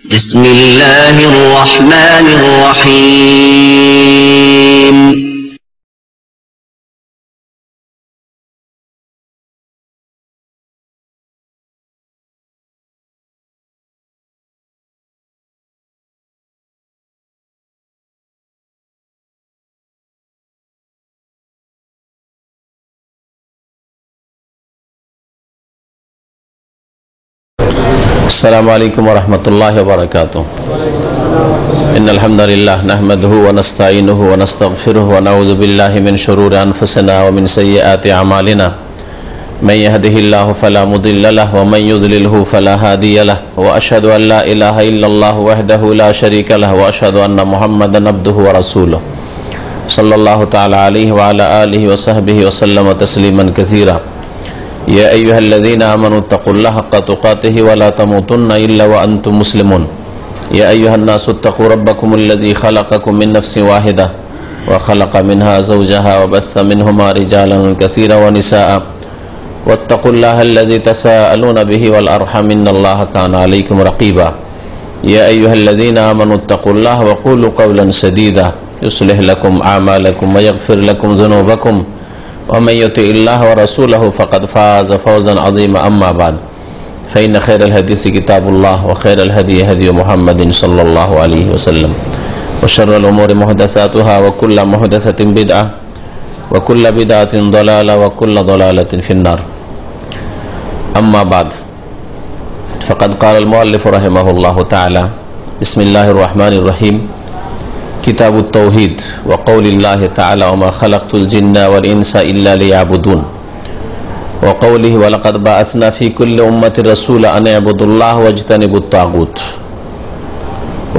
بسم الله الرحمن الرحيم السلام عليكم ورحمة الله وبركاته. إن الحمد لله نحمده ونستعينه ونستغفره ونعوذ بالله من شرور أنفسنا ومن سيئات أعمالنا. من يهده الله فلا مضل له ومن يضلله فلا هادي له وأشهد أن لا إله إلا الله وحده لا شريك له وأشهد أن محمدا عبده ورسوله صلى الله تعالى عليه وعلى آله وصحبه وسلم تسليما كثيرا. يا أيها الذين آمنوا اتقوا الله حق تقاته ولا تموتن إلا وأنتم مسلمون. يا أيها الناس اتقوا ربكم الذي خلقكم من نفس واحدة وخلق منها زوجها وبث منهما رجالا كثيرا ونساء واتقوا الله الذي تساءلون به والأرحم إن الله كان عليكم رقيبا. يا أيها الذين آمنوا اتقوا الله وقولوا قولا سديدا يصلح لكم أعمالكم ويغفر لكم ذنوبكم ومن يطع الله ورسوله فقد فاز فوزا عظيما. أما بعد فإن خير الحديث كتاب الله وخير الهدي هدي محمد صلى الله عليه وسلم وشر الأمور محدثاتها وكل محدثة بدعة وكل بدعة ضلالة وكل ضلالة في النار. أما بعد فقد قال المؤلف رحمه الله تعالى بسم الله الرحمن الرحيم كتاب التوحيد وقول الله تعالى وما خلقت الجن والإنس إلا ليعبدون وقوله ولقد بعثنا في كل أمة رسولا أن اعبدوا الله واجتنبوا الطاغوت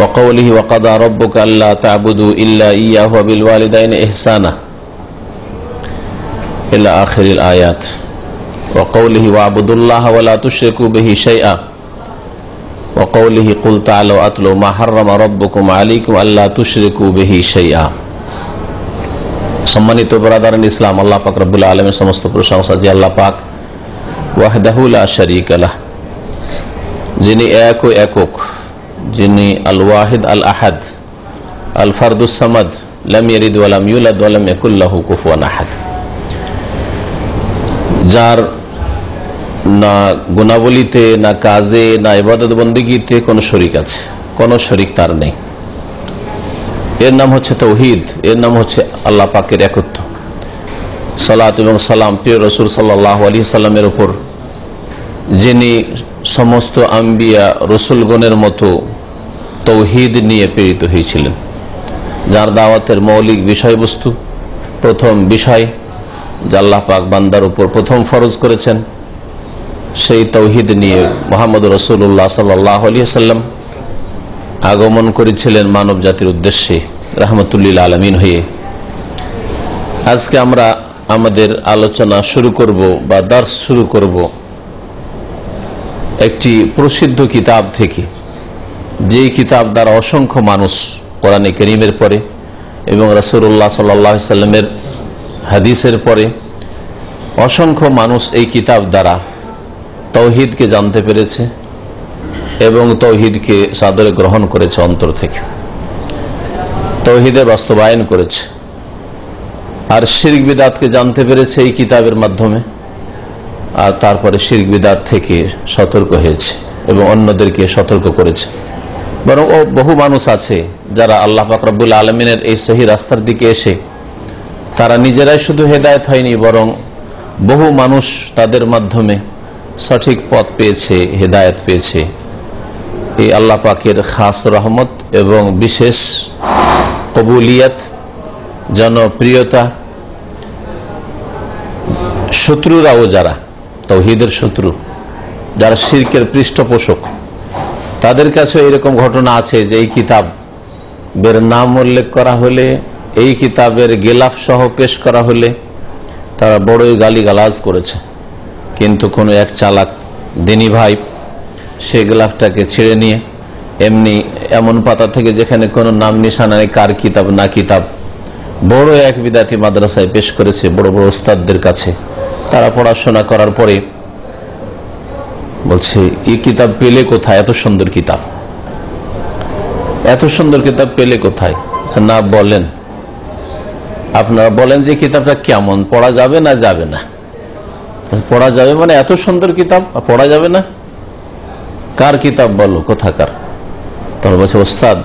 وقوله وقضى ربك ألا تعبدوا إلا إياه وبالوالدين إحسانا إلى آخر الآيات وقوله واعبدوا الله ولا تشركوا به شيئا وقوله قل تعالوا أتلوا ما حرم ربكم عليكم ألا تشركوا به شيئا. সম্মানিত ব্রাদারান ইসলাম, আল্লাহ পাক রব্বুল আলামিনের সমস্ত প্রশংসা যে আল্লাহ পাক ওয়াহদাহু লা শারীকা লাহ, যিনি এক ও একক, যিনি আল ওয়াহিদ আল আহাদ আল ফারদুস সামাদ লাম ইয়ালিদ ওয়া লাম ইউলাদ ওয়া লাম ইয়াকুল লাহু কুফুয়ান আহাদ, যার না গুণাবলীতে না কাজে না ইবাদত বন্দেগীতে কোনো শরিক আছে, কোনো শরিক তার নেই। এর নাম হচ্ছে তাওহীদ, এর নাম হচ্ছে আল্লাহ পাকের একত্ব। সালাত এবং সালাম প্রিয় রাসূল সাল্লাল্লাহু আলাইহি সাল্লামের উপর, যিনি সমস্ত আম্বিয়া রসুলগণের মতো তাওহীদ নিয়ে প্রেরিত হয়েছিলেন, যার দাওয়াতের মৌলিক বিষয়বস্তু, প্রথম বিষয় যা আল্লাহ পাক বান্দার উপর প্রথম ফরজ করেছেন, সেই তাওহীদ নিয়ে মুহাম্মদ রাসূলুল্লাহ সাল্লাল্লাহু আলাইহি সাল্লাম আগমন করেছিলেন মানব জাতির উদ্দেশ্যে রাহমাতুল আলামিন হয়ে। আজকে আমরা আমাদের আলোচনা শুরু করব বা দার্স শুরু করব একটি প্রসিদ্ধ কিতাব থেকে, যেই কিতাব দ্বারা অসংখ্য মানুষ কোরআনে কারীমের পরে এবং রাসূলুল্লাহ সাল্লাল্লাহু আলাইহি সাল্লামের হাদিসের পরে অসংখ্য মানুষ এই কিতাব দ্বারা তাওহীদকে জানতে পেরেছে এবং তাওহীদকে সাদরে গ্রহণ করেছে, অন্তর থেকে তাওহীদের বাস্তবায়ন করেছে, আর শিরক বিদআতকে জানতে পেরেছে এই কিতাবের মাধ্যমে, আর তারপরে শিরক বিদআত থেকে সতর্ক হয়েছে এবং অন্যদেরকে সতর্ক করেছে। বরং বহু মানুষ আছে যারা আল্লাহ পাক রব্বুল আলামিনের এই সহি রাস্তার দিকে এসে তারা নিজেরাই শুধু হেদায়েত হয়নি, বরং বহু মানুষ তাদের মাধ্যমে সঠিক পথ পেয়েছে, হেদায়েত পেয়েছে। এই আল্লাহ পাকের খাস রহমত এবং বিশেষ কবুলিয়ত, জনপ্রিয়তা, শত্রুরাও যারা তাওহীদের শত্রু, যারা শিরকের পৃষ্ঠপোষক, তাদের কাছে এরকম ঘটনা আছে যে এই কিতাবের নাম উল্লেখ করা হলে, এই কিতাবের গিলাফ সহ পেশ করা হলে তারা বড়ই গালিগালাজ করেছে, কিন্তু কোনো এক চালাক দিনী ভাই সে গিলাফটাকে ছেড়ে নিয়ে এমন পাতা থেকে যেখানে কোনো নাম নিশানা নেই, কার কিতাব না কিতাব, বড় এক বিদাতি মাদ্রাসায় পেশ করেছে, বড় বড় ওস্তাদদের কাছে। তারা পড়াশোনা করার পরে বলছে এই কিতাব পেলে কোথায়, এত সুন্দর কিতাব, এত সুন্দর কিতাব পেলে কোথায়? না বলেন, আপনারা বলেন যে কিতাবটা কেমন, পড়া যাবে না? যাবে না। পড়া যাবে মানে এত সুন্দর কিতাব পড়া যাবে না? কার কিতাব বলো, কোথাকার? তখন বলছে ওস্তাদ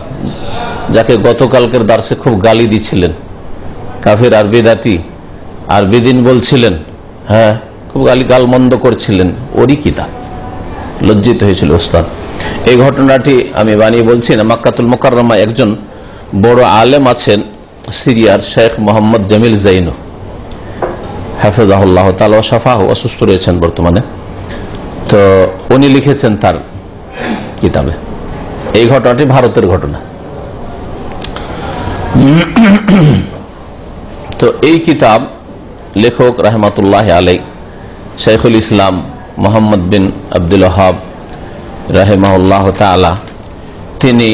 যাকে গতকালকের দার্সে খুব গালি দিচ্ছিলেন, কাফির আর বেদাতি আর বেদিন বলছিলেন, হ্যাঁ খুব গালমন্দ করছিলেন, ওরই কিতাব। লজ্জিত হয়েছিল ওস্তাদ। এই ঘটনাটি আমি বানিয়ে বলছি না। মক্কাতুল মুকাররমায় একজন বড় আলেম আছেন সিরিয়ার, শেখ মোহাম্মদ জামিল জাইনু হাফেজাহুল্লাহ তাআলা ওয়া শাফাহু, অসুস্থ রয়েছেন বর্তমানে। তো উনি লিখেছেন তার কিতাবে, এই ঘটনাটি ভারতের ঘটনা। তো এই কিতাব লেখক রাহমাতুল্লাহ আলাইহি শাইখুল ইসলাম মোহাম্মদ বিন আব্দুল ওয়াহাব রাহিমাহুল্লাহ তাআলা, তিনি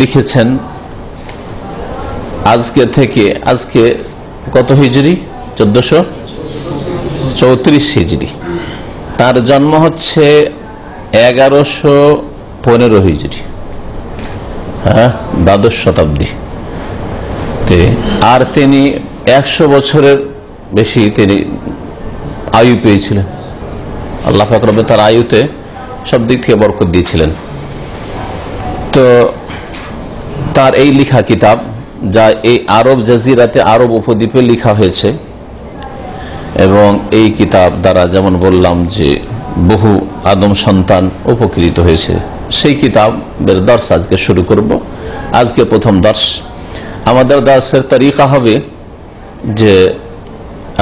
লিখেছেন আজকে কত হিজরি? 1434 হিজরি। তার জন্ম হচ্ছে 1115 হিজরি, হ্যাঁ, দ্বাদশ শতাব্দী। আর তিনি 100 বছরের বেশি তিনি আয়ু পেয়েছিলেন। আল্লাহ পাক রব্বুল তার আয়ুতে সব দিক থেকে বরকত দিয়েছিলেন। তো তার এই লেখা কিতাব, যা এই আরব জাজিরাতে, আরব উপদ্বীপে লেখা হয়েছে, এবং এই কিতাব দ্বারা যেমন বললাম যে বহু আদম সন্তান উপকৃত হয়েছে, সেই কিতাবের দর্শ আজকে শুরু করব। আজকে প্রথম দর্শ। আমাদের দর্শের তরিকা হবে যে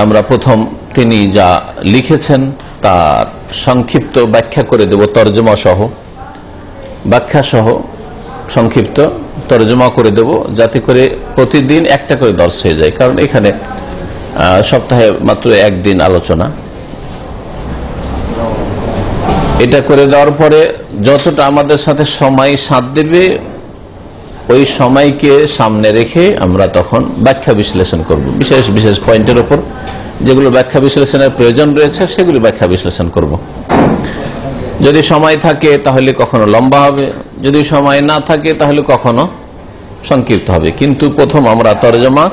আমরা প্রথম তিনি যা লিখেছেন তার সংক্ষিপ্ত ব্যাখ্যা করে দেব, তর্জমা সহ, ব্যাখ্যা সহ সংক্ষিপ্ত তর্জমা করে দেব, যাতে করে প্রতিদিন একটা করে দর্শ হয়ে যায়। কারণ এখানে সপ্তাহে মাত্র একদিন আলোচনা। এটা করে দেওয়ার পরে যতটা আমাদের সাথে সময় সাথ দেবে, ওই সময়কে সামনে রেখে আমরা তখন ব্যাখ্যা বিশ্লেষণ করব, বিশেষ বিশেষ পয়েন্টের উপর যেগুলো ব্যাখ্যা বিশ্লেষণের প্রয়োজন রয়েছে সেগুলো ব্যাখ্যা বিশ্লেষণ করব। যদি সময় থাকে তাহলে কখনো লম্বা হবে, যদি সময় না থাকে তাহলে কখনো সংক্ষিপ্ত হবে। কিন্তু প্রথম আমরা তরজমা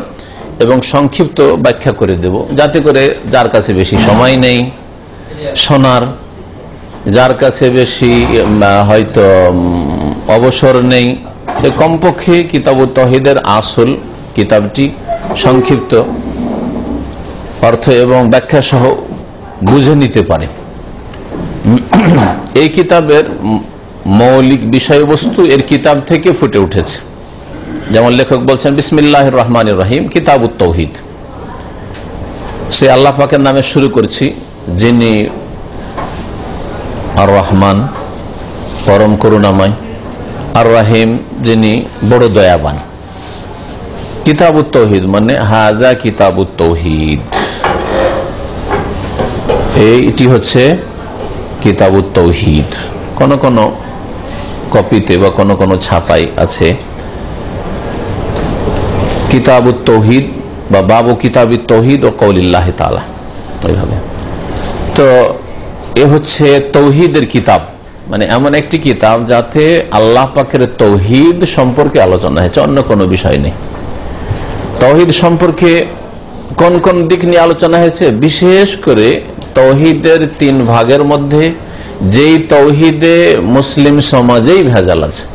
এবং সংক্ষিপ্ত ব্যাখ্যা করে দেব, যাতে করে যার কাছে বেশি সময় নেই শোনার, যার কাছে বেশি হয়তো অবসর নেই, সে কমপক্ষে কিতাবুত তাওহীদের আসল কিতাবটি সংক্ষিপ্ত অর্থ এবং ব্যাখ্যা সহ বুঝে নিতে পারে। এই কিতাবের মৌলিক বিষয়বস্তু এর কিতাব থেকে ফুটে উঠেছে। যেমন লেখক বলছেন বিসমিল্লাহির রহমানির রহিম, কিতাবুত তাওহীদ। সে আল্লাহ পাকের নামে শুরু করছি, যিনি আর রহমান, পরম করুণাময়, আর রহিম, যিনি বড় দয়াবান। কিতাবুত তাওহীদ মানে হাযা কিতাবুত তাওহীদ, এইটি হচ্ছে কিতাবুত তাওহীদ। কোন কোন কপিতে বা কোন কোন ছাপাই আছে কিতাবুত তাওহীদ বা বাবু কিতাবুত তাওহীদ ও কওলিল্লাহি তাআলা, এইভাবে। তো এ হচ্ছে তাওহীদের কিতাব, মানে এমন একটি কিতাব যাতে আল্লাহ পাকের তাওহীদ সম্পর্কে আলোচনা হয়েছে, অন্য কোনো বিষয় নেই। তাওহীদ সম্পর্কে কোন কোন দিক নিয়ে আলোচনা হয়েছে? বিশেষ করে তাওহীদের 3 ভাগের মধ্যে যেই তাওহীদে মুসলিম সমাজেই ভেজাল আছে,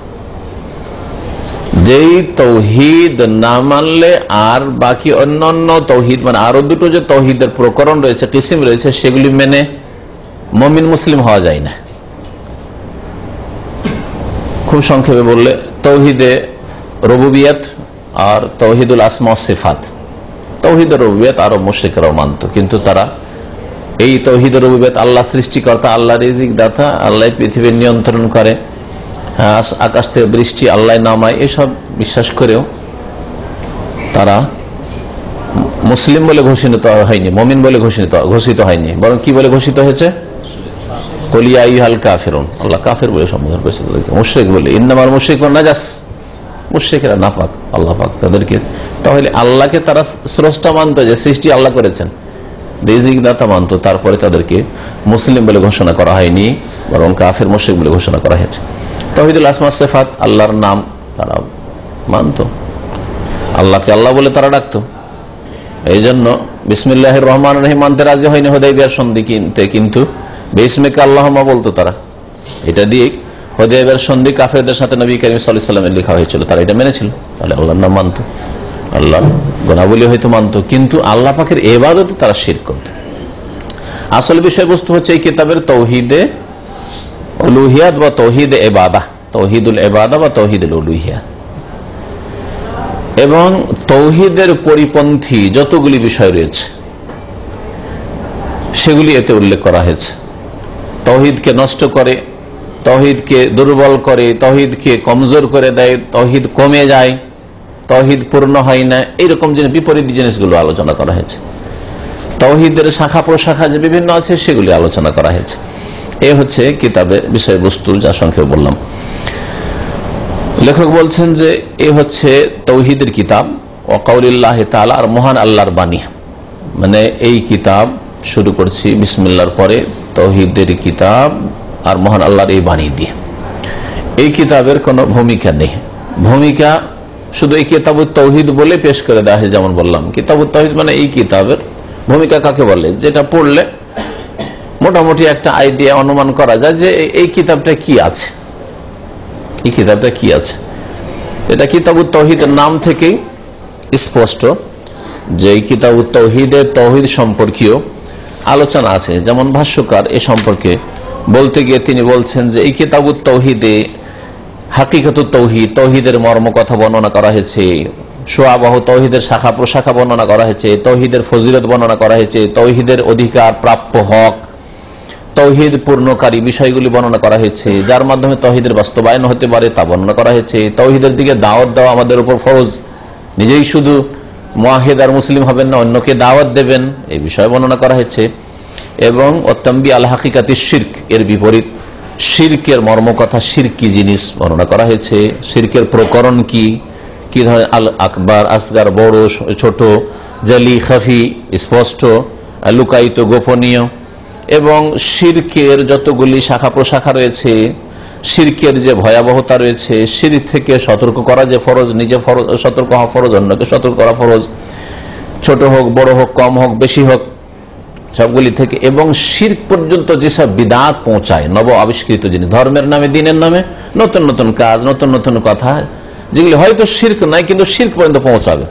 যেই তাওহীদ না মানলে আর বাকি অন্যান্য তাওহীদ, মানে আরো দুটো যে তাওহীদের প্রকরণ রয়েছে, কিসিম রয়েছে, সেগুলি মেনে মুমিন মুসলিম হওয়া যায় না। খুব সংক্ষেপে বললে তাওহীদে রুবুবিয়ত আর তাওহীদুল আসমা ওয়াস সিফাত। তাওহীদের রুবুবিয়ত আরব মুশরিকরাও মানত, কিন্তু তারা এই তাওহীদের রুবুবিয়ত, আল্লাহ সৃষ্টিকর্তা, আল্লাহ রিজিক দাতা, আল্লাহ পৃথিবী নিয়ন্ত্রণ করে, আকাশ থেকে বৃষ্টি আল্লাহ নামায়, এসব বিশ্বাস করেও তারা মুসলিম বলে ঘোষিত হয়নি, মুমিন বলে ঘোষিত হয়নি, বরং কি বলে ঘোষিত হয়েছে? কুল ইয়া আইয়ুহাল কাফিরুন, আল্লাহ কাফের বলে সম্বোধন করেছে তাদেরকে, মুশরিক বলে। ইন্নামাল মুশরিকুনা নাজাস, মুশরিকরা নাপাক, আল্লাহ পাক তাদেরকে। তাহলে আল্লাহকে তারা স্রষ্টা মানত, যে সৃষ্টি আল্লাহ করেছেন, রিজিক দাতা মানত, তারপরে তাদেরকে মুসলিম বলে ঘোষণা করা হয়নি, বরং কাফের মুশরিক বলে ঘোষণা করা হয়েছে। তাওহীদুল আসমা সিফাত, আল্লাহর নাম তারা মানত, আল্লাহকে আল্লাহ বলে তারা ডাকতো। এই জন্য বিসমিল্লাহির রহমানির রহিম মানতে রাজি হয়নি হুদায়বিয়ার সন্ধি কিনতে, কিন্তু বিসমিকা আল্লাহুম্মা বলতো তারা। এটা দিয়ে হুদায়বিয়ার সন্ধি কাফেরদের সাথে নবী করিম সাল্লাল্লাহু আলাইহি ওয়াসাল্লামের লেখা হয়েছিল, তারা এটা মেনেছিল। তাহলে আল্লাহর নাম মানত, আল্লাহর গুণাবলী হয়তো মানত, কিন্তু আল্লাহ পাকের ইবাদতে তারা শিরক করত। আসল বিষয়বস্তু হচ্ছে এই কিতাবের তৌহিদে উলুহিয়াত বা তৌহিদে ইবাদাহ, তৌহিদুল ইবাদাহ বা তৌহিদুল উলুহিয়াত। এবং তৌহিদের পরিপন্থী যতগুলি বিষয় রয়েছে সেগুলি এতে উল্লেখ করা হয়েছে। তৌহিদকে নষ্ট করে, তৌহিদকে দুর্বল করে, তৌহিদকে কমজোর করে দেয়, তৌহিদ কমে যায়, তৌহিদ পূর্ণ হয় না, এইরকম বিপরীত জিনিসগুলো আলোচনা করা হয়েছে। তৌহিদের শাখা প্রশাখা যে বিভিন্ন আছে সেগুলি আলোচনা করা হয়েছে। এ হচ্ছে কিতাবের বিষয়বস্তু, যা সংক্ষেপে বললাম। লেখক বলছেন যে এ হচ্ছে তৌহিদের কিতাব ওয়া কাউলিল্লাহি তাআলা, আর মহান আল্লাহর বাণী। মানে এই কিতাব শুরু করছি বিসমিল্লাহর পরে, তৌহিদের কিতাব আর মহান আল্লাহর এই বাণী দিয়ে। এই কিতাবের কোনো ভূমিকা নেই, ভূমিকা শুধু এই কিতাবুত তৌহিদ বলে পেশ করে দেওয়া হয়। যেমন বললাম কিতাবুত তৌহিদ মানে এই কিতাবের ভূমিকা কাকে বলে, যেটা পড়লে মোটামুটি একটা আইডিয়া অনুমান করা যায় যে এই কিতাবটা কি আছে, এই কিতাবটা কি আছে। এটা কিতাবুত তৌহিদের নাম থেকেই স্পষ্ট যে এই কিতাবুত তৌহিদে তৌহিদ সম্পর্কীয় আলোচনা আছে। যেমন ভাষ্যকার এ সম্পর্কে বলতে গিয়ে তিনি বলছেন যে এই কিতাবুত তৌহিদে হাকিকাতুত তৌহিদ, তৌহিদের মর্ম কথা বর্ণনা করা হয়েছে, শুআবাহ তৌহিদের শাখা প্রশাখা বর্ণনা করা হয়েছে, তৌহিদের ফজিলত বর্ণনা করা হয়েছে, তৌহিদের অধিকার, প্রাপ্য হক, তৌহিদ পূর্ণকারী বিষয়গুলি বর্ণনা করা হয়েছে, যার মাধ্যমে তৌহিদের বাস্তবায়ন হতে পারে তা বর্ণনা করা হয়েছে। তৌহিদের দিকে দাওয়াত দেওয়া আমাদের উপর ফরজ, নিজেই শুধু মুয়াহিদ আর মুসলিম হবেন না, অন্যকে দাওয়াত দেবেন, এই বিষয়ে বর্ণনা করা হয়েছে। এবং অত্তাম্বি আল হাকিকাতি শিরক, এর বিপরীত শিরকের মর্মকথা, শিরক কি জিনিস বর্ণনা করা হয়েছে, শিরকের প্রকরণ কি, কি ধরনের আল আকবার, আসগার বড় ছোট, জালি খাফি স্পষ্ট, লুকায়িত গোপনীয়, এবং শিরকের যতগুলি শাখা প্রশাখা রয়েছে, শিরকের যে ভয়াবহতা রয়েছে, শিরক থেকে সতর্ক করা যে ফরজ, নিজে সতর্ক হওয়া ফরজ, অন্যকে সতর্ক করা ফরজ, ছোট হোক বড় হোক কম হোক বেশি হোক সবগুলি থেকে, এবং শিরক পর্যন্ত যেসব বিদআত পৌঁছায়, নব আবিষ্কৃত জিনিস, ধর্মের নামে দিনের নামে নতুন নতুন কাজ, নতুন নতুন কথা, যেগুলি হয়তো শিরক নাই কিন্তু শিরক পর্যন্ত পৌঁছাবে।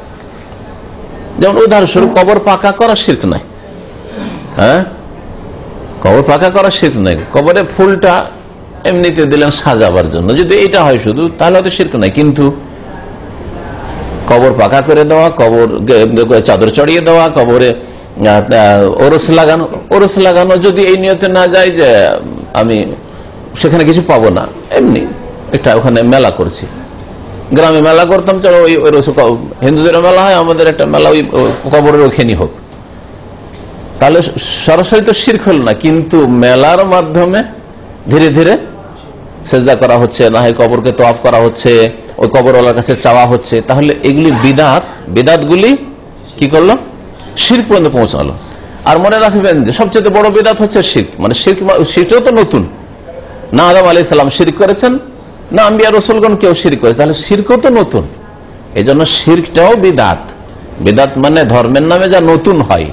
যেমন উদাহরণস্বরূপ কবর পাকা করা শিরক নাই, হ্যাঁ, কবর পাকা করা শিরক নাই। কবরে ফুলটা এমনিতে দিলেন সাজাবার জন্য, যদি এটা হয় শুধু, তাহলে হয়তো শিরক নাই। কিন্তু কবর পাকা করে দেওয়া, কবর চাদর চড়িয়ে দেওয়া, কবরে ওরস লাগানো যদি এই নিয়তে না যায় যে আমি সেখানে কিছু পাবো না, এমনি একটা ওখানে মেলা করছি, গ্রামে মেলা করতাম, চলো ওই হিন্দুদের মেলা হয়, আমাদের একটা মেলা ওই কবরের ওখানে হোক, তাহলে সরাসরি তো শিরক হল না, কিন্তু মেলার মাধ্যমে ধীরে ধীরে সেজদা করা হচ্ছে, না হয় কবরকে তোয়াফ করা হচ্ছে, ওই কবরওয়ালার কাছে চাওয়া হচ্ছে, তাহলে এগুলি বিদআত, বিদআতগুলি কি করলো, শিরক পর্যন্ত পৌঁছালো। আর মনে রাখবেন যে সবচেয়ে বড় বিদআত হচ্ছে শিরক, মানে শিরকও তো নতুন, না আদম আলাইহিস সালাম শিরক করেছেন, না আম্বিয়া রাসূলগণ কেউ শিরক করে, তাহলে শিরকও তো নতুন। এই জন্য শিরকটাও বিদআত, বিদআত মানে ধর্মের নামে যা নতুন হয়,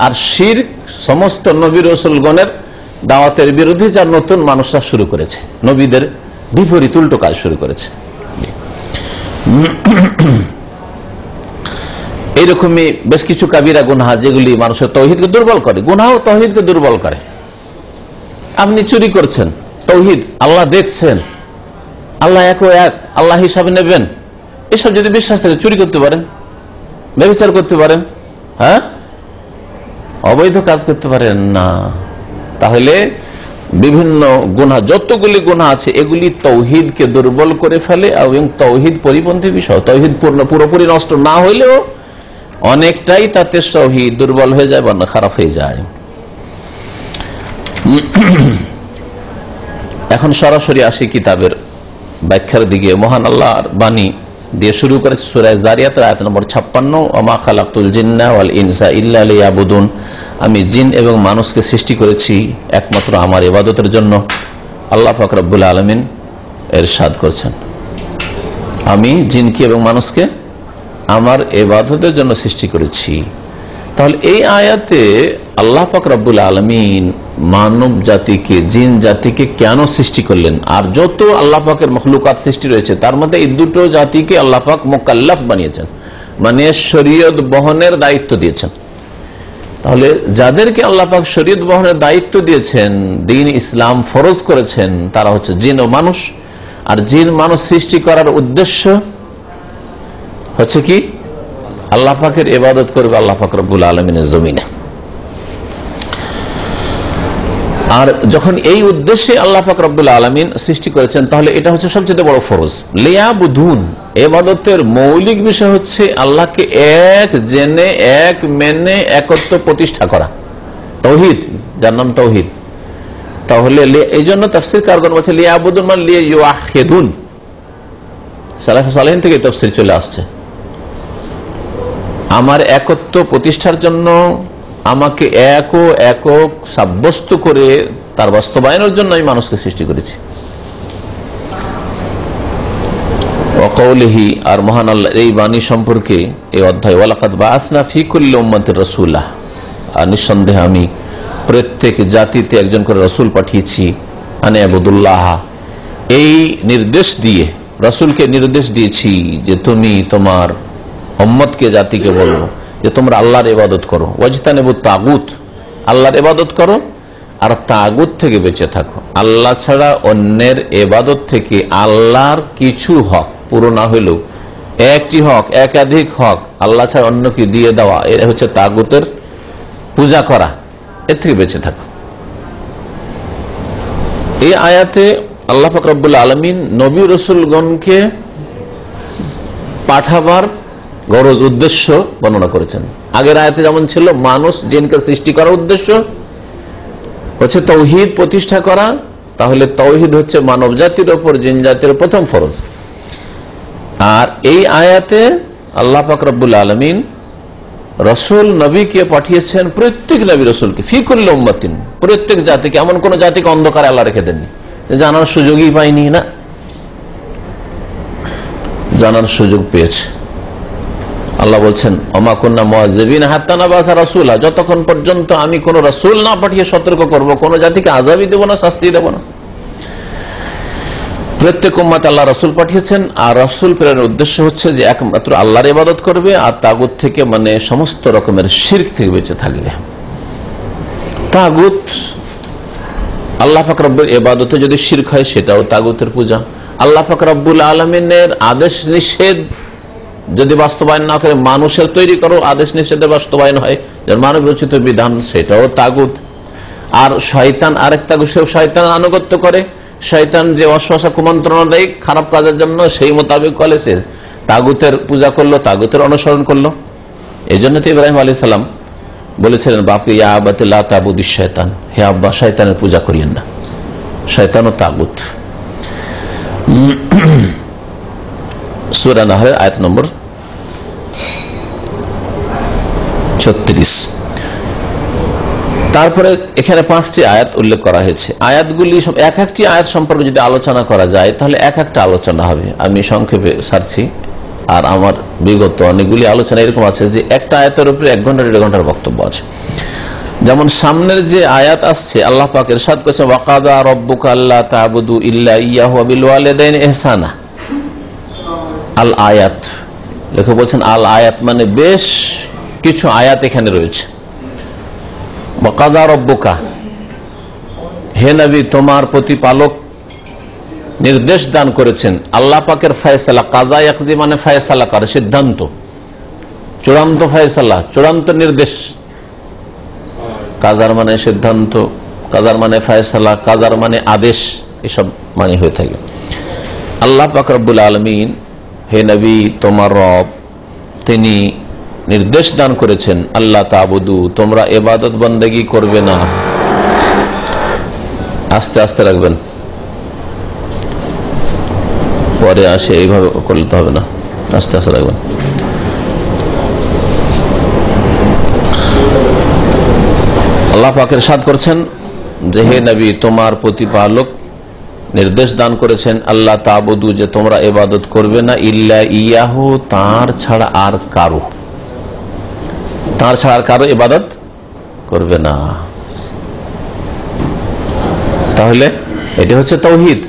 আর শিরক সমস্ত নবী রাসূলগণের দাওয়াতের বিরোধী যা নতুন মানুষরা শুরু করেছে, নবীদের বিপরীত উল্টো কাজ শুরু করেছে। এইরকমই বেশ কিছু কাবিরা গুনাহ যেগুলি মানুষের তৌহিদকে দুর্বল করে, গুনাহ তৌহিদকে দুর্বল করে। আপনি চুরি করছেন, তৌহিদ, আল্লাহ দেখছেন, আল্লাহ এক ও এক, আল্লাহ হিসাবে নেবেন, এসব যদি বিশ্বাস থাকে চুরি করতে পারেন, ব্যভিচার করতে পারেন, হ্যাঁ, অবৈধ কাজ করতে পারেন না। তাহলে বিভিন্ন গুনাহ, যতগুলি গুনাহ আছে এগুলি তৌহিদকে দুর্বল করে ফেলে এবং তৌহিদ পরিপন্থী বিষয়। তৌহিদ পুরোপুরি নষ্ট না হইলেও অনেকটাই তাতে তৌহিদ দুর্বল হয়ে যায় বা খারাপ হয়ে যায়। এখন সরাসরি আসি কিতাবের ব্যাখ্যার দিকে। মহান আল্লাহর বাণী দিয়ে শুরু করেছে সূরা যারিয়াত আয়াত নম্বর 56, ওমা খালাকতুল জিন্না ওয়াল ইনসা ইল্লা লিয়াবুদুন, আমি জিন এবং মানুষকে সৃষ্টি করেছি একমাত্র আমার ইবাদতের জন্য। আল্লাহ পাক রব্বুল আলামিন ইরশাদ করছেন, আমি জিনকে এবং মানুষকে আমার ইবাদতের জন্য সৃষ্টি করেছি। তাহলে এই আয়াতে আল্লাহ পাক রব্বুল আলামিন মানব জাতিকে, জিন জাতিকে কেন সৃষ্টি করলেন? আর যত আল্লাহ পাকের মখলুকাত সৃষ্টি রয়েছে তার মধ্যে এই দুটো জাতিকে আল্লাহ পাক মুকাল্লাফ বানিয়েছেন, মানে শরীয়ত বহনের দায়িত্ব দিয়েছেন। তাহলে যাদেরকে আল্লাহ পাক শরীয়ত বহনের দায়িত্ব দিয়েছেন, দ্বীন ইসলাম ফরজ করেছেন, তারা হচ্ছে জিন ও মানুষ। আর জিন মানুষ সৃষ্টি করার উদ্দেশ্য হচ্ছে কি? আল্লাহ পাকের ইবাদত করবে আল্লাহ পাক রব্বুল আলামিনের জমিনে। আর যখন এই উদ্দেশ্যে আল্লাহ পাক রব্বুল আলামিন সৃষ্টি করেছেন, তাহলে এটা হচ্ছে সবচেয়ে বড় ফরজ। লিয়াবুদুন, ইবাদতের মৌলিক বিষয় হচ্ছে আল্লাহকে এক জেনে, এক মেনে, একত্ব প্রতিষ্ঠা করা, তাওহীদ, যার নাম তাওহীদ। তাহলে এই জন্য তাফসীর কারগণ বলছে লিয়াবুদুন মানে লিয়াওয়াহিদুন, সালাফে সালেহিন থেকে তাফসীর চলে আসছে। আমার একত্ব প্রতিষ্ঠার জন্য, আমাকে একক সাব্যস্ত করে তার বাস্তবায়নের জন্য আমি মানুষকে সৃষ্টি করেছি। ওয়াকাউলিহি, আর মহান আল্লাহ এই বাণী সম্পর্কে এই অধ্যায়, ওয়ালাকাদ বাআসনা ফি কুল্লি উম্মাতির রাসূলা, আর নিঃসন্দেহে আমি প্রত্যেক জাতিতে একজন করে রাসূল পাঠিয়েছি, আনে আবুদুল্লাহ, এই নির্দেশ দিয়ে, রাসূলকে নির্দেশ দিয়েছি যে তুমি তোমার উম্মতকে, জাতিকে বলবো যে তোমরা আল্লাহর ইবাদত করো, ওয়াজতানিবুত তাগুত, আল্লাহর ইবাদত করো আর তাগুত থেকে বেঁচে থাকো। আল্লাহ ছাড়া অন্যের ইবাদত থেকে আল্লাহর কিছু হক পুরো না হইলেও একটি হক, একাধিক হক আল্লাহ ছাড়া অন্যকে দিয়ে দেওয়া, এটা হচ্ছে তাগুতের পূজা করা, এর থেকে বেঁচে থাকো। এই আয়াতে আল্লাহ পাক রব্বুল আলামিন নবী রাসূলগণকে পাঠাবার গরজ, উদ্দেশ্য বর্ণনা করেছেন। আগের আয়াতে যেমন ছিল মানুষ জিনকে সৃষ্টি করার উদ্দেশ্য হচ্ছে তাওহীদ প্রতিষ্ঠা করা, তাহলে তাওহীদ হচ্ছে মানব জাতির ওপর, জিন জাতির প্রথম ফরজ। আর এই আয়াতে আল্লাহ পাক রব্বুল আলামিন রাসূল নবীকে পাঠিয়েছেন, প্রত্যেক নবী রাসূলকে, ফি কুল্লি উম্মাতিন, প্রত্যেক জাতিকে। এমন কোন জাতিকে অন্ধকারে আল্লাহ রেখে দেননি, জানার সুযোগই পায়নি, না, জানার সুযোগ পেয়েছে। আল্লাহ বলছেন ওমা কুন্না মুআযযিবিনা হাত্তা নাবাসা রাসূলা, যতক্ষণ পর্যন্ত আমি কোন রাসূল না পাঠিয়ে সতর্ক করব, কোন জাতিকে আযাবই দেব না, শাস্তি দেব না। প্রত্যেক উম্মতে আল্লাহ রাসূল পাঠিয়েছেন, আর রাসূল প্রেরণের উদ্দেশ্য হচ্ছে যে একমাত্র আল্লাহর ইবাদত করবে আর তাগুত থেকে, মানে সমস্ত রকমের শিরক থেকে বেঁচে থাকবে। তাগুত, আল্লাহ পাক রব্বুল ইবাদতে যদি শিরক হয় সেটাও তাগুতের পূজা। আল্লাহ পাক রব্বুল আলামিনের আদেশ নিষেধ যদি বাস্তবায়ন না করে মানুষের তৈরি করো আদেশ নিষেধের বাস্তবায়ন হয়, মানব রচিত বিধান, সেটাও তাগুত। আর শয়তান আরেক তাগুত, সেও শয়তান আনুগত্য করে, শয়তান যে অশ্বাসা কুমন্ত্রণা দেয় খারাপ কাজের জন্য, সেই মোতাবেক করলে সে তাগুতের পূজা করলো, তাগুতের অনুসরণ করলো। এই জন্য তো ইব্রাহিম আলাইহিস সালাম বলেছিলেন বাপকে, ইয়া আবাতি লা তা'বুদিশ শয়তান, হে আব্বা শয়তানের পূজা করিয়েন না, শয়তান ও তাগুত। সূরা নাহলের আয়াত নম্বর 36। তারপরে এখানে 5টি আয়াত উল্লেখ করা হয়েছে। আয়াতগুলি এক একটি আয়াত সম্পর্কে যদি আলোচনা করা যায় তাহলে এক একটা আলোচনা হবে। আমি সংক্ষেপে সারছি, আর আমার বিগত অনেকগুলি আলোচনা এরকম আছে যে একটা আয়াতের উপরে 1 ঘন্টা 1.5 ঘন্টার বক্তব্য আছে। যেমন সামনের যে আয়াত আসছে, আল্লাহ পাক ইরশাদ করেছেন ওয়াকাদা রাব্বুকা আল্লা তা'বুদু ইল্লা ইয়াহু ওয়া বিল ওয়ালিদাইনি ইহসানা। আল আয়াত, লেখক বলছেন আল আয়াত মানে বেশ কিছু আয়াত এখানে রয়েছে। ওয়াকাদা রাব্বুকা, হে নবী তোমার প্রতিপালক নির্দেশ দান করেছেন। আল্লাহ পাকের ফয়সালা, কাজা ইয়াকজি মানে ফয়সালা করে, সিদ্ধান্ত, চূড়ান্ত ফয়সালা, চূড়ান্ত নির্দেশ। কাজার মানে সিদ্ধান্ত, কাজার মানে ফয়সালা, কাজার মানে আদেশ, এসব মানে হয়ে থাকে। আল্লাহ পাক রব্বুল আলামিন, হে নবী তোমার রব, তিনি নির্দেশ দান করেছেন আল্লাহ তা'বুদু, তোমরা ইবাদত বন্দেগী করবে না। আস্তে আস্তে রাখবেন, পরে আসে এইভাবে করতে হবে না, আস্তে আস্তে রাখবেন। আল্লাহ পাক ইরশাদ করছেন যে হে নবী তোমার প্রতিপালক নির্দেশ দান করেছেন আল্লাহ তাবুদু, যে তোমরা ইবাদত করবে না, ইল্লা ইয়াহু, তার ছাড়া আর কারো, তার ছাড়া আর কারো ইবাদত করবে না। তাহলে এটি হচ্ছে তাওহীদ।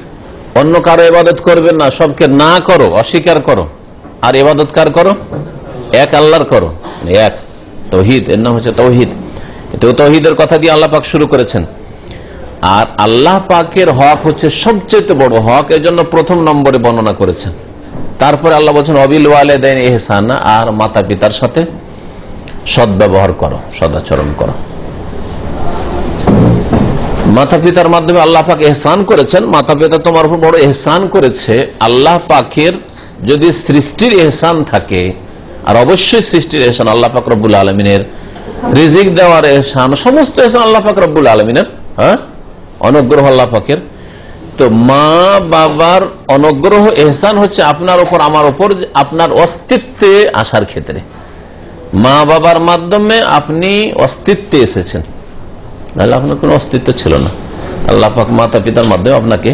অন্য কারো ইবাদত করবে না, সবকে না করো, অস্বীকার করো, আর ইবাদত কার করো? এক আল্লাহর করো, এক তাওহীদ, এর নাম হচ্ছে তাওহীদ। এটাও তাওহীদের কথা দিয়ে আল্লাহ পাক শুরু করেছেন। আর আল্লাহ পাকের হক হচ্ছে সবচেয়ে বড় হক, এজন্য প্রথম নম্বরে বর্ণনা করেছেন। তারপরে আল্লাহ বলছেন অবিল ওয়ালিদাইন ইহসানা, আর মাতা পিতার সাথে সদ্ব্যবহার করো, সদাচরণ করো। মাতা পিতার মাধ্যমে আল্লাহ পাক ইহসান করেছেন। মাতা পিতা তোমার উপর বড় ইহসান করেছে। আল্লাহ পাকের যদি সৃষ্টির ইহসান থাকে, আর অবশ্যই সৃষ্টির ইহসান আল্লাহ পাক রব্বুল আলামিনের, রিজিক দেওয়ার ইহসান, সমস্ত ইহসান আল্লাহ পাক রব্বুল আলামিনের, হ্যাঁ, অনুগ্রহ আল্লাহ পাকের। তো মা বাবার অনুগ্রহ ইহসান হচ্ছে আপনার উপর, আমার উপর, আপনার অস্তিত্বে আসার ক্ষেত্রে। মা বাবার মাধ্যমে আপনি অস্তিত্বে এসেছেন, তাহলে আপনার কোনো অস্তিত্ব ছিল না। আল্লাহ পাক মাতা পিতার মাধ্যমে আপনাকে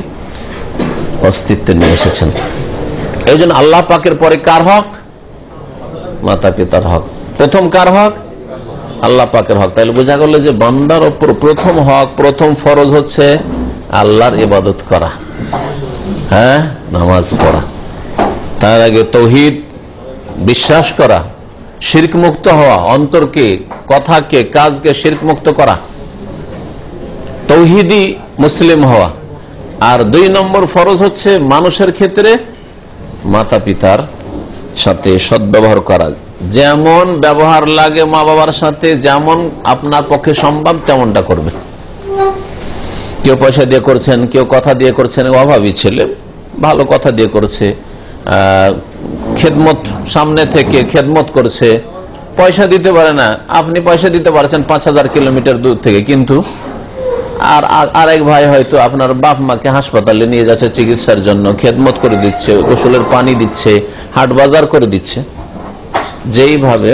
অস্তিত্বে নিয়ে এসেছেন। এই জন্য আল্লাহ পাকের পরে কার হক? মাতা পিতার হক। প্রথম কার হক? আল্লাহ পাকের হক। তাহলে বোঝা গেল যে বান্দার ওপর প্রথম হক, প্রথম ফরজ হচ্ছে আল্লাহর ইবাদত করা, হ্যাঁ, নামাজ পড়া। তার আগে তাওহীদ বিশ্বাস করা, শিরক মুক্ত হওয়া, অন্তরকে, কথাকে, কাজকে শিরক মুক্ত করা, তাওহীদি মুসলিম হওয়া। আর 2 নম্বর ফরজ হচ্ছে মানুষের ক্ষেত্রে মাতা পিতার সাথে সদ্ব্যবহার করা। যেমন ব্যবহার লাগে মা বাবার সাথে, যেমন আপনার পক্ষে সম্ভব তেমনটা করবে। কেউ পয়সা দিয়ে করছেন, কেউ কথা দিয়ে করছেন, অভাবী ছেলে ভালো কথা দিয়ে করছে, খেদমত, সামনে থেকে খেদমত করছে, পয়সা দিতে পারে না, আপনি পয়সা দিতে পারছেন 5000 কিলোমিটার দূর থেকে, কিন্তু আর এক ভাই হয়তো আপনার বাপ মাকে হাসপাতালে নিয়ে যাচ্ছে চিকিৎসার জন্য, খেদমত করে দিচ্ছে, গোসলের পানি দিচ্ছে, হাট বাজার করে দিচ্ছে। যেইভাবে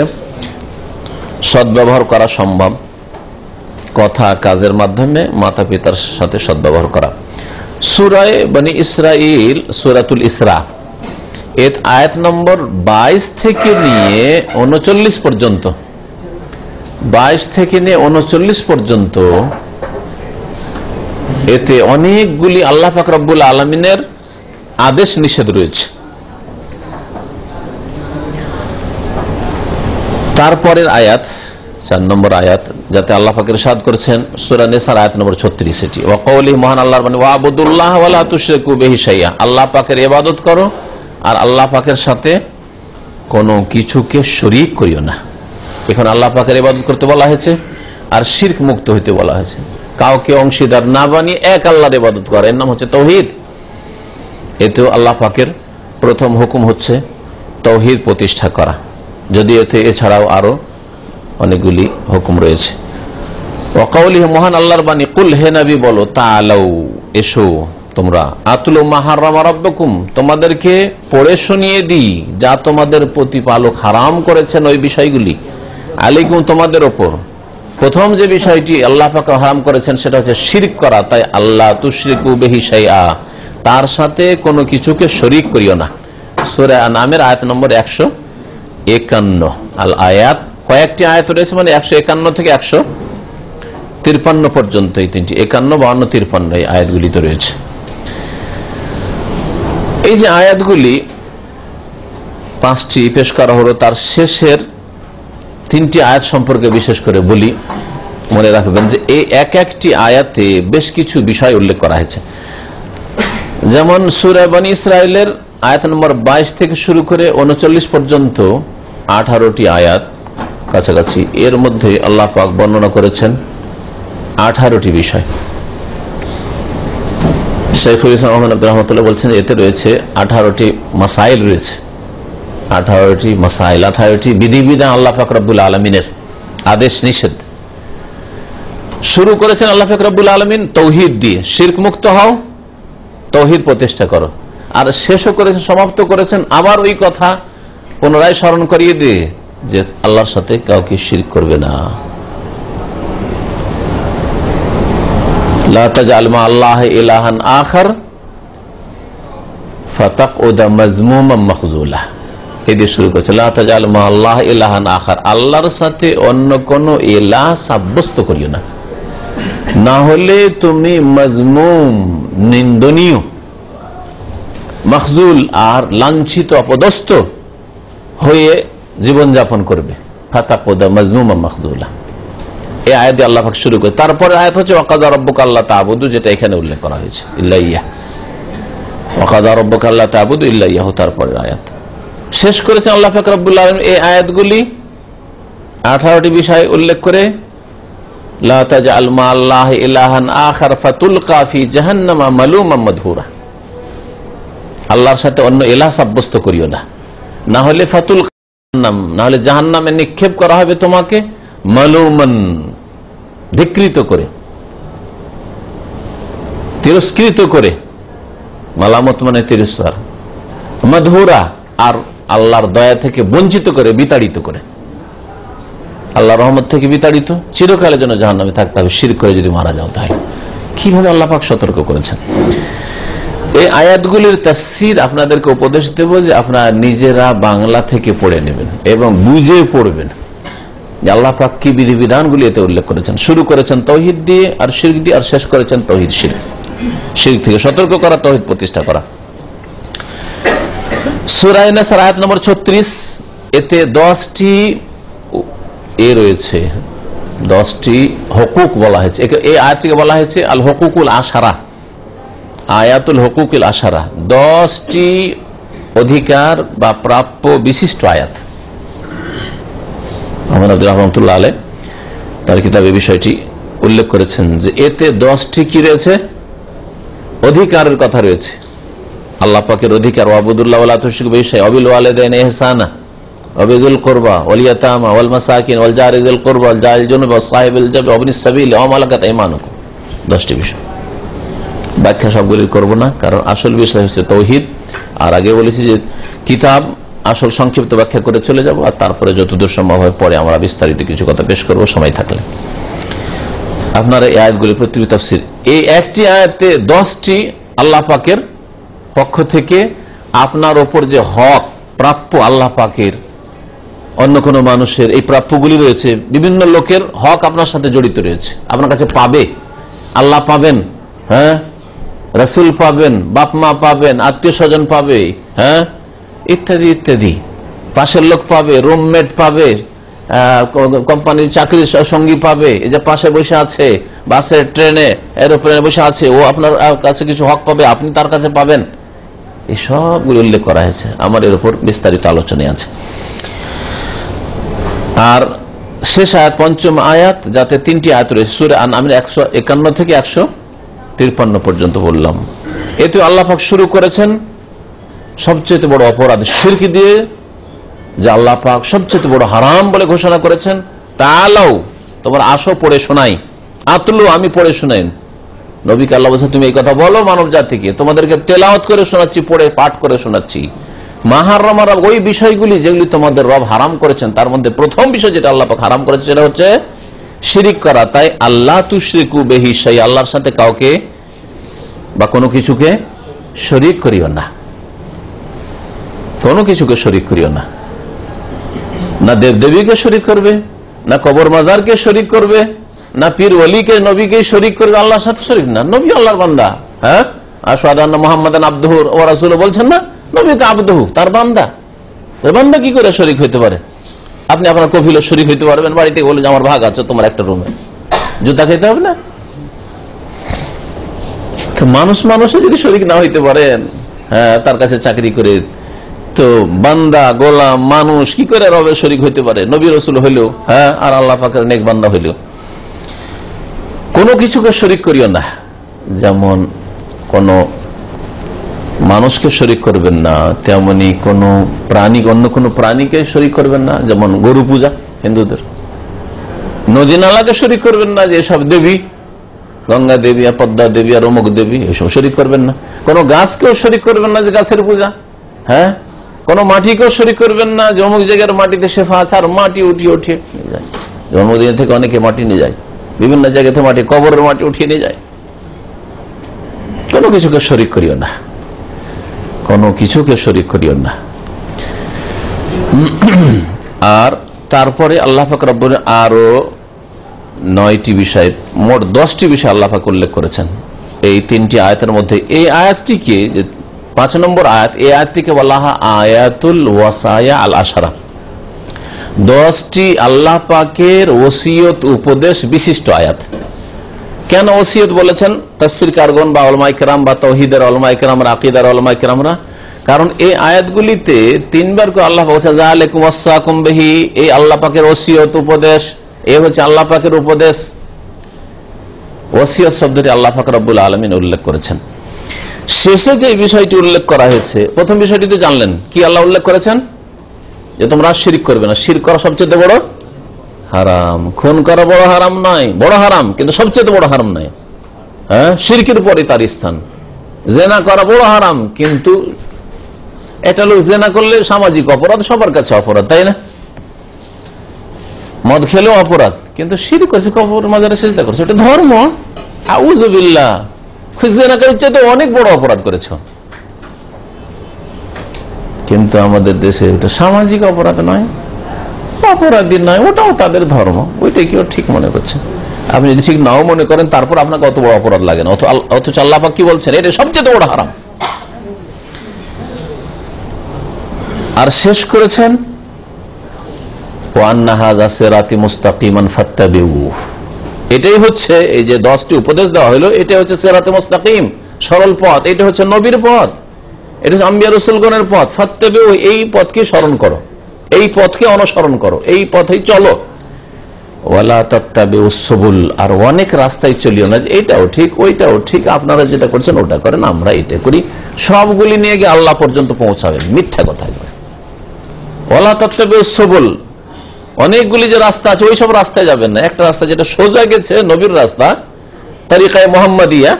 সদ্ব্যবহার করা সম্ভব কথা কাজের মাধ্যমে মাতা পিতার সাথে সদ্ব্যবহার করা। সূরা বনি ইসরাইল, সূরাতুল ইসরা, এর আয়াত নম্বর 22 থেকে নিয়ে 39 পর্যন্ত, 22 থেকে নিয়ে 39 পর্যন্ত, এতে অনেকগুলি আল্লাহ পাক রব্বুল আলামিনের আদেশ নিষেধ রয়েছে। তারপরের আয়াত 4 নম্বর আয়াত, যাতে আল্লাহ পাক ইরশাদ করেছেন সূরা নিসার আয়াত নম্বর 36, এটি ওয়া কওলি, মহান আল্লাহর বাণী, ওয়াবুদুল্লাহ ওয়া লা তুশরিকু বিহি শাইআ, আল্লাহ পাকের ইবাদত করো আর আল্লাহ পাকের সাথে কোনো কিছুকে শরীক করিও না। এখানে আল্লাহ পাকের ইবাদত করতে বলা হয়েছে আর শিরক মুক্ত হইতে বলা হয়েছে। কাউকে অংশীদার না বানিয়ে এক আল্লাহর ইবাদত করা, এর নাম হচ্ছে তাওহীদ। এতেও আল্লাহ পাকের প্রথম হুকুম হচ্ছে তাওহীদ প্রতিষ্ঠা করা, যদি এতে এছাড়াও আরো অনেকগুলি হুকুম রয়েছে। ওয়া কওলিহি, মহান আল্লাহর বাণী, কুল, হে নবী বলো, তাআলাউ, এসো তোমরা, আতলু মা হারামা রাব্বুকুম, তোমাদেরকে পড়ে শুনিয়ে দিই যা তোমাদের প্রতিপালক হারাম করেছেন ওই বিষয়গুলি, আলাইকুম, তোমাদের ওপর। প্রথম যে বিষয়টি আল্লাহ পাক হারাম করেছেন সেটা হচ্ছে শিরক করা। তাই আল্লাহ তুশরিকু বিহি শাইআ, তার সাথে কোনো কিছুকে শরীক করিও না। সূরা আনামের আয়াত নম্বর 151। আল আয়াত, কয়েকটি আয়াত রয়েছে, মানে 151 থেকে 153 পর্যন্ত, এই 3টি, 51, 52, 53 এই আয়াতগুলিতে রয়েছে। এই যে আয়াতগুলি 5টি পেশ করা হলো, তার শেষের 3টি আয়াত সম্পর্কে বিশেষ করে বলি। মনে রাখবেন যে এই একটি আয়াতে বেশ কিছু বিষয় উল্লেখ করা হয়েছে। যেমন সূরা বনি ইসরাইলের আয়াত নম্বর 22 থেকে শুরু করে 39 পর্যন্ত 18টি আয়াত কাছাকাছি, এর মধ্যে আল্লাহ পাক বর্ণনা করেছেন 18টি বিষয়। শাইখুল ইসলাম আহমদ আব্দুর রহমতুল্লাহ বলছেন এতে রয়েছে 18টি মাসাইল রয়েছে, 18টি মাসাইল, 18টি বিধিবিধান আল্লাহ পাক রব্বুল আলামিনের আদেশ নিষেধ। শুরু করেছেন আল্লাহ পাক রব্বুল আলামিন তাওহীদ দিয়ে, শিরক মুক্ত হও, তাওহীদ প্রতিষ্ঠা করো, আর শেষও করেছেন, সমাপ্ত করেছেন আবার ওই কথা পুনরায় স্মরণ করিয়ে দিয়ে যে আল্লাহর সাথে কাউকে শিরক করবে না। লা তাজআল মা আল্লাহি ইলাহান আখার ফাতাকউদা মাজমুমান মাখজুলা, এই দিয়ে শুরু করেছে লা তাজআল মা আল্লাহ ইলাহান আখার, আল্লাহর সাথে অন্য কোন ইলাহ সাব্যস্ত করিও না, না হলে তুমি মাজমুম নিন্দনীয়, মাখজুল আর লাঞ্ছিত অপদস্থ হয়ে জীবনযাপন করবে। ফাতাকউদা মাজমুমান মাখজুলা, এই আয়াত দিয়ে আল্লাহ পাক শুরু করে। তারপরে আয়াত হচ্ছে ওয়াকাদা রাব্বুকা আল্লা তা'বুদু, যেটা এখানে উল্লেখ করা হয়েছে ইল্লা ইয়্যাহ, ওয়াকাদা রাব্বুকা আল্লা তা'বুদু ইল্লা ইয়্যাহু, তারপরের আয়াত শেষ করেছেন আল্লাহ পাক রব্বুল আলামিন এই আয়াতগুলি 18টি বিষয় উল্লেখ করে লা তাজআল মা আল্লাহ ইলাহান আখার ফাতুলকা ফি জাহান্নামা মালুমান মাদহুরা, আল্লাহর সাথে অন্য ইলাহ সাব্যস্ত করিও না, না হলে ফাতুল জাহান্নাম, না হলে জাহান্নামে নিক্ষেপ করা হবে তোমাকে মালুমান, ধিক্কৃত করে, তিরস্কৃত করে, মালামত মানে তিরস্কার, মাদহুরা আর আল্লাহর দয়া থেকে বঞ্চিত করে, বিতাড়িত করে, আল্লাহর রহমত থেকে বিতাড়িত, চিরকালের জন্য জাহান্নামে থাকতে হবে শিরক করে যদি মারা যাও। তাহলে কিভাবে আল্লাহ পাক সতর্ক করেছেন। এই আয়াতগুলির তাফসীর আপনাদেরকে উপদেশ দেব যে আপনারা নিজেরা বাংলা থেকে পড়ে নেবেন এবং বুঝে পড়বেন যে আল্লাহ পাক কি বিধিবিধানগুলি এতে উল্লেখ করেছেন। শুরু করেছেন তাওহীদ দিয়ে আর শিরক দিয়ে, আর শেষ করেছেন তাওহীদ শিরক, শিরক থেকে সতর্ক করা, তাওহীদ প্রতিষ্ঠা করা। সূরা আন-নাসর আয়াত নম্বর 36, এতে 10টি রয়েছে, 10টি হুকুক বলা হয়েছে। এই আয়াতটিকে বলা হয়েছে আল হুকুকুল আশারা, আয়াতুল হুকুকুল আশারা, 10টি অধিকার বা প্রাপ্য বিশিষ্ট আয়াত। মোহাম্মদ আব্দুর রহমাতুল্লাহ আলাইহি তার কিতাবে বিষয়টি উল্লেখ করেছেন যে এতে 10টি কি রয়েছে, অধিকারের কথা রয়েছে, আল্লাহ পাকের অধিকার। ওয়াবুদুল্লাহ ওয়া লা তুশরিকু বিহি শাইআন ওয়া বিল ওয়ালিদাইনি ইহসানা ওয়া বিযিল কুরবা ওয়াল ইয়াতামা ওয়াল মাসাকিন ওয়াল জারি যিল কুরবা ওয়াল জারিল জুনুবি ওয়াস সাহিবিল জানবি ওয়া ইবনিস সাবিল ওয়া মালাকাত আইমানুকুম, 10টি বিষয়। ব্যাখ্যা সবগুলি করব না, কারণ আসল বিষয় হচ্ছে তাওহীদ। আর আগে বলেছি যে কিতাব আসল সংক্ষিপ্ত ব্যাখ্যা করে চলে যাব, আর তারপরে যতদূর সম্ভব হয় পরে আমরা বিস্তারিত কিছু কথা পেশ করব সময় থাকলে। আপনারা এই আয়াতগুলির প্রতিটি তাফসীর, এই একটি আয়াতে 10টি আল্লাহ পাকের পক্ষ থেকে আপনার ওপর যে হক প্রাপ্য আল্লাহ পাকের, অন্য কোনো মানুষের এই প্রাপ্যগুলি রয়েছে, বিভিন্ন লোকের হক আপনার সাথে জড়িত রয়েছে, আপনার কাছে পাবে, আল্লাহ পাবেন, হ্যাঁ, রাসূল পাবেন, বাপ মা পাবেন, আত্মীয় স্বজন পাবে, হ্যাঁ, ইত্যাদি ইত্যাদি, পাশের লোক পাবে, রুমমেট পাবে, কোম্পানির চাকরির সঙ্গী পাবে, এই যে পাশে বসে আছে, বাসে, ট্রেনে, এরোপ্লেনে বসে আছে, ও আপনার কাছে কিছু হক পাবে, আপনি তার কাছে পাবেন। এই সবগুলো উল্লেখ করা হয়েছে, আমার এর উপর বিস্তারিত আলোচনা আছে। আর শেষ আয়াত, পঞ্চম আয়াত, যাতে 3টি আয়াত রয়েছে, সূরা আন-নামল 151 থেকে 153 পর্যন্ত বললাম। এতে আল্লাহ পাক শুরু করেছেন সবচেয়ে বড় অপরাধ শিরক দিয়ে, যে আল্লাহ পাক সবচেয়ে বড় হারাম বলে ঘোষণা করেছেন। তাআলাও, তোমার আসো পড়ে শোনাই, আতলু, আমি পড়ে শোনাই। নবীকে আল্লাহ বলছেন তুমি এই কথা বলো মানব জাতিকে, তোমাদেরকে তেলাওয়াত করে শোনাচ্ছি, পড়ে পাঠ করে শোনাচ্ছি। মাহারামার ওই বিষয়গুলি যেগুলি তোমাদের রব হারাম করেছেন, তার মধ্যে প্রথম বিষয় যেটা আল্লাহ পাক হারাম করেছে সেটা হচ্ছে শিরিক করা। তাই আল্লাহ তুশরিকু বিহি শাইআন, আল্লাহর সাথে কাউকে বা কোনো কিছুকে শরীক করিও না, কোনো কিছুকে শরীক করিও না, না দেবদেবীকে শরীক করবে, না কবর মাজারকে শরীক করবে, না পীর ওলিকে নবীকে শরীক করবে, আল্লাহর সাথে শরীক না। নবী আল্লাহর বান্দা, হ্যাঁ, আশহাদু আন্না মুহাম্মাদান আবদুহু ওয়া রাসূলুহু বলছেন না, নবী তো আবদুহু, তার বান্দা। বান্দা কি করে শরীক হইতে পারে? আপনি আপনার কফিল শরীক হইতে পারবেন, বাড়িতে বলে যে আমার ভাগ আছে তোমার একটা রুমে, জুতা খেতে হবে না? তো মানুষে যদি শরীক না হইতে পারেন, হ্যাঁ, তার কাছে চাকরি করে, তো বান্দা গোলাম মানুষ কি করে রবের শরীক হইতে পারে? নবী রাসূল হইলেও, হ্যাঁ, আর আল্লাহ পাকের নেক বান্দা হইলেও কোনো কিছুকে শরীক করিও না। যেমন কোন মানুষকে শরীক করবেন না, তেমনি কোন প্রাণী, অন্য কোন প্রাণীকে শরীক করবেন না। যেমন গরু পূজা হিন্দুদের, নদী নালাকে শরীক করবেন না, যে সব দেবী, গঙ্গা দেবী আর পদ্মা দেবী আর অমুক দেবী, এসব শরীক করবেন না। কোন গাছকেও শরীক করবেন না, যে গাছের পূজা, হ্যাঁ, কোন মাটিকেও শরীক করবেন না, যে অমুক জায়গার মাটিতে শেফা আছে, আর মাটি উঠিয়ে নিয়ে যায়। জন্মদিন থেকে অনেকে মাটি নিয়ে যায়, বিভিন্ন জায়গা থেকে মাটি, কবরের মাটি উঠিয়ে নিয়ে যায়। কোনো কিছুকে শরীক করিও না। কোনো কিছুকে শরীক করিও না। আর তারপরে আল্লাহ পাক রব্বুল আরো 9টি বিষয়, মোট 10টি বিষয় আল্লাহ পাক উল্লেখ করেছেন এই 3টি আয়াতের মধ্যে। এই আয়াতটিকে, 5 নম্বর আয়াত, এই আয়াতটিকে বলা হয় আয়াতুল ওয়াসায়া আল আশারা, 10টি আল্লাহ পাকের ওসিয়ত উপদেশ বিশিষ্ট আয়াত। কেন ওসিয়ত বলেছেন তাফসীর কারগণ বা উলামায়ে কেরাম বা তাওহীদের উলামায়ে কেরাম, আকীদার উলামায়ে কেরামরা? কারণ এই আয়াতগুলিতে 3বার করে আল্লাহ পাক বলেছেন যালিকুম ওয়াসাকুম বিহি, এই আল্লাহ পাকের ওসিয়ত উপদেশ, এই হচ্ছে আল্লাহ পাকের উপদেশ। ওসিয়ত শব্দটি আল্লাহ পাক রব্বুল আলামিন উল্লেখ করেছেন। শেষে যে বিষয়টি উল্লেখ করা হয়েছে, প্রথম বিষয়টি তো জানলেন কি আল্লাহ উল্লেখ করেছেন, যে তোমরা শিরক করবে না। শিরক করা সবচেয়ে বড় হারাম। খুন করা বড় হারাম নয়, বড় হারাম, কিন্তু সবচেয়ে বড় হারাম নয়। হ্যাঁ, শিরকের পরে তার স্থান। জেনা করা বড় হারাম, কিন্তু এটা লোক জেনা করলে সামাজিক অপরাধ, সবার কাছে অপরাধ, তাই না? মদ খেলেও অপরাধ, কিন্তু শিরক করছে, কবর মাজারে সিজদা করছে, এটা ধর্ম। আউযুবিল্লাহ, জেনা করার চেয়ে তো অনেক বড় অপরাধ করেছ। কিন্তু আমাদের দেশে এটা সামাজিক অপরাধ নয়, অপরাধী নয়, ওটাও তাদের ধর্ম, ওইটাই কেউ ঠিক মনে করছে। আপনি যদি ঠিক নাও মনে করেন, তারপর আপনাকে অত বড় অপরাধ লাগে না। অথচ আল্লাহ পাক কি বলছেন, এটা সবচেয়ে বড় হারাম। আর শেষ করেছেন ওয়া আন্না হাযা সিরাতি মুস্তাকিমান ফাত্তাবিউহু, এটাই হচ্ছে এই যে 10টি উপদেশ দেওয়া হলো, এটা হচ্ছে সিরাতে মুস্তাকিম, সরল পথ, এটা হচ্ছে নবীর পথ, এটা হচ্ছে আম্বিয়া রাসূলগণের পথ। ফাত্তাবিউ, এই পথকে স্মরণ করো, এই পথকে অনুসরণ করো, এই পথেই চলো। ওয়ালা তাত্তাবিউস সুবুল, আর অনেক রাস্তায় চলিও না, এইটাও ঠিক ওইটাও ঠিক, আপনারা যেটা করছেন ওটা করেন, আমরা এটা করি, সবগুলি নিয়ে গিয়ে আল্লাহ পর্যন্ত পৌঁছাবেন। মিথ্যা কথা এগুলো। ওয়ালা তাত্তাবিউস সুবুল, অনেকগুলি যে রাস্তা আছে ওই সব রাস্তায় যাবেন না, একটা রাস্তা যেটা সোজা গেছে, নবীর রাস্তা, তরিকায়ে মুহাম্মাদিয়া,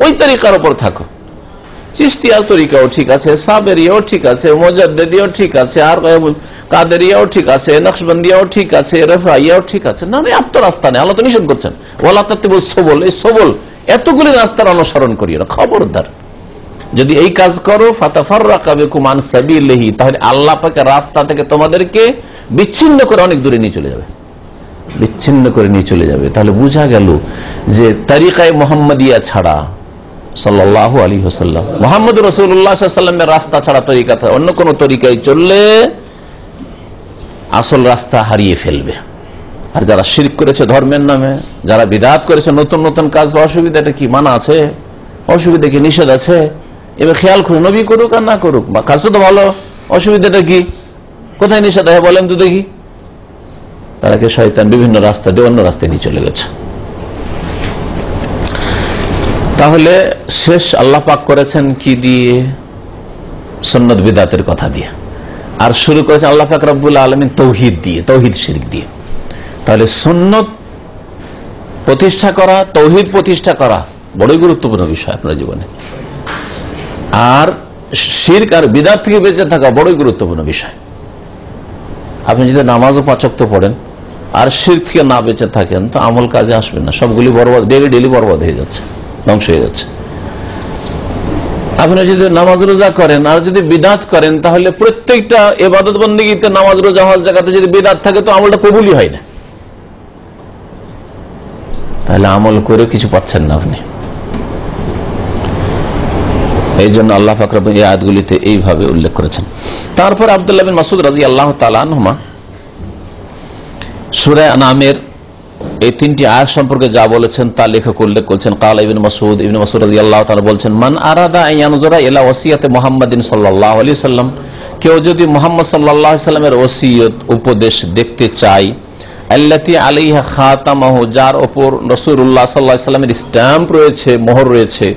ওই তরিকার উপর থাকো। চিশতিয়া তরিকাও ঠিক আছে, সাবেরিয়াও ঠিক আছে, মুজাদ্দিদিয়াও ঠিক আছে, আর কাদেরিয়াও ঠিক আছে, নকশবন্দিয়াও ঠিক আছে, রফাইয়াও ঠিক আছে। না, আপনার রাস্তা নেই, আল্লাহ তো নিষেধ করছেন ওয়ালা তাত্তাবিউস সুবুল, এই সুবুল এতগুলি রাস্তার অনুসরণ করিও না, খবরদার। যদি এই কাজ করো ফাতাফাররাকা বিকুম আন সাবিলিহি, তাহলে আল্লাহ পাকের রাস্তা থেকে তোমাদেরকে বিচ্ছিন্ন করে অনেক দূরে নিয়ে চলে যাবে, বিচ্ছিন্ন করে নিয়ে চলে যাবে। তাহলে বোঝা গেল যে তরিকায়ে মুহাম্মাদিয়া ছাড়া, সাল্লাল্লাহু আলাইহি ওয়াসাল্লাম মুহাম্মদ রাসূলুল্লাহ সাল্লাল্লাহু আলাইহি ওয়াসাল্লামের রাস্তা ছাড়া, তরিকা ছাড়া অন্য কোন তরিকায় চললে আসল রাস্তা হারিয়ে ফেলবে। আর যারা শিরক করেছে ধর্মের নামে, যারা বিদআত করেছে, নতুন নতুন কাজ, অসুবিধাটা কি? মানা আছে, অসুবিধা কি? নিষেধ আছে। এবার খেয়াল করুন, নবী করুক আর না করুক, বা কাজটা তো ভালো, অসুবিধাটা কি? কোথায় নিষেধ আছে বলেন তো দেখি? তারাকে শয়তান বিভিন্ন রাস্তা দিয়ে অন্য রাস্তায় নিয়ে চলে গেছে। তাহলে শেষ আল্লাহ পাক করেছেন কি দিয়ে? সুন্নাত বিদআতের কথা দিয়ে। আর শুরু করেছেন আল্লাহ পাক রব্বুল আলামিন তাওহীদ দিয়ে, তাওহীদ শিরক দিয়ে। তাহলে সুন্নাত প্রতিষ্ঠা করা, তাওহীদ প্রতিষ্ঠা করা বড়ই গুরুত্বপূর্ণ বিষয় আপনার জীবনে। আর শিরক আর বিদআত থেকে বেঁচে থাকা বড়ই গুরুত্বপূর্ণ বিষয়। আপনি যদি নামাজও 5 ওয়াক্ত পড়েন আর শিরক থেকে না বেঁচে থাকেন, তো আমল কাজে আসবে না, সবগুলি বরবাদ, ডেলি বরবাদ হয়ে যাচ্ছে, ধ্বংস হয়ে যাচ্ছে। আপনি যদি নামাজ রোজা করেন আর যদি বিদআত করেন, তাহলে প্রত্যেকটা ইবাদত বন্দেগীতে, নামাজ রোজা হজ যাকাতে যদি বিদআত থাকে, তো আমলটা কবুলই হয় না। তাহলে আমল করে কিছু পাচ্ছেন না আপনি। এই জন্য আল্লাহ পাক রব্বুল এই আয়াতগুলিতে এইভাবে উল্লেখ করেছেন। তারপর আব্দুল্লাহ বিন মাসউদ রাদিয়াল্লাহু তাআলা আনহুমা সূরা আনামের এই 3টি আয়াত সম্পর্কে যা বলেছেন তা লেখক উল্লেখ করেছেন। কালা ইবনে মাসউদ রাদিয়াল্লাহু তাআলা বলছেন, মান আরাদা আন ইয়ানজুরা ইলা ওসিয়াতে মুহাম্মাদিন সাল্লাল্লাহু আলাইহি ওয়াসাল্লাম, কেউ যদি মুহাম্মদ সাল্লাল্লাহু আলাইহি ওয়াসাল্লামের ওসিয়ত উপদেশ দেখতে চায়, আল্লাতী আলাইহা খাতামাহু, যার উপর রাসূলুল্লাহ সাল্লাল্লাহু আলাইহি ওয়াসাল্লামের স্ট্যাম্প রয়েছে, মোহর রয়েছে,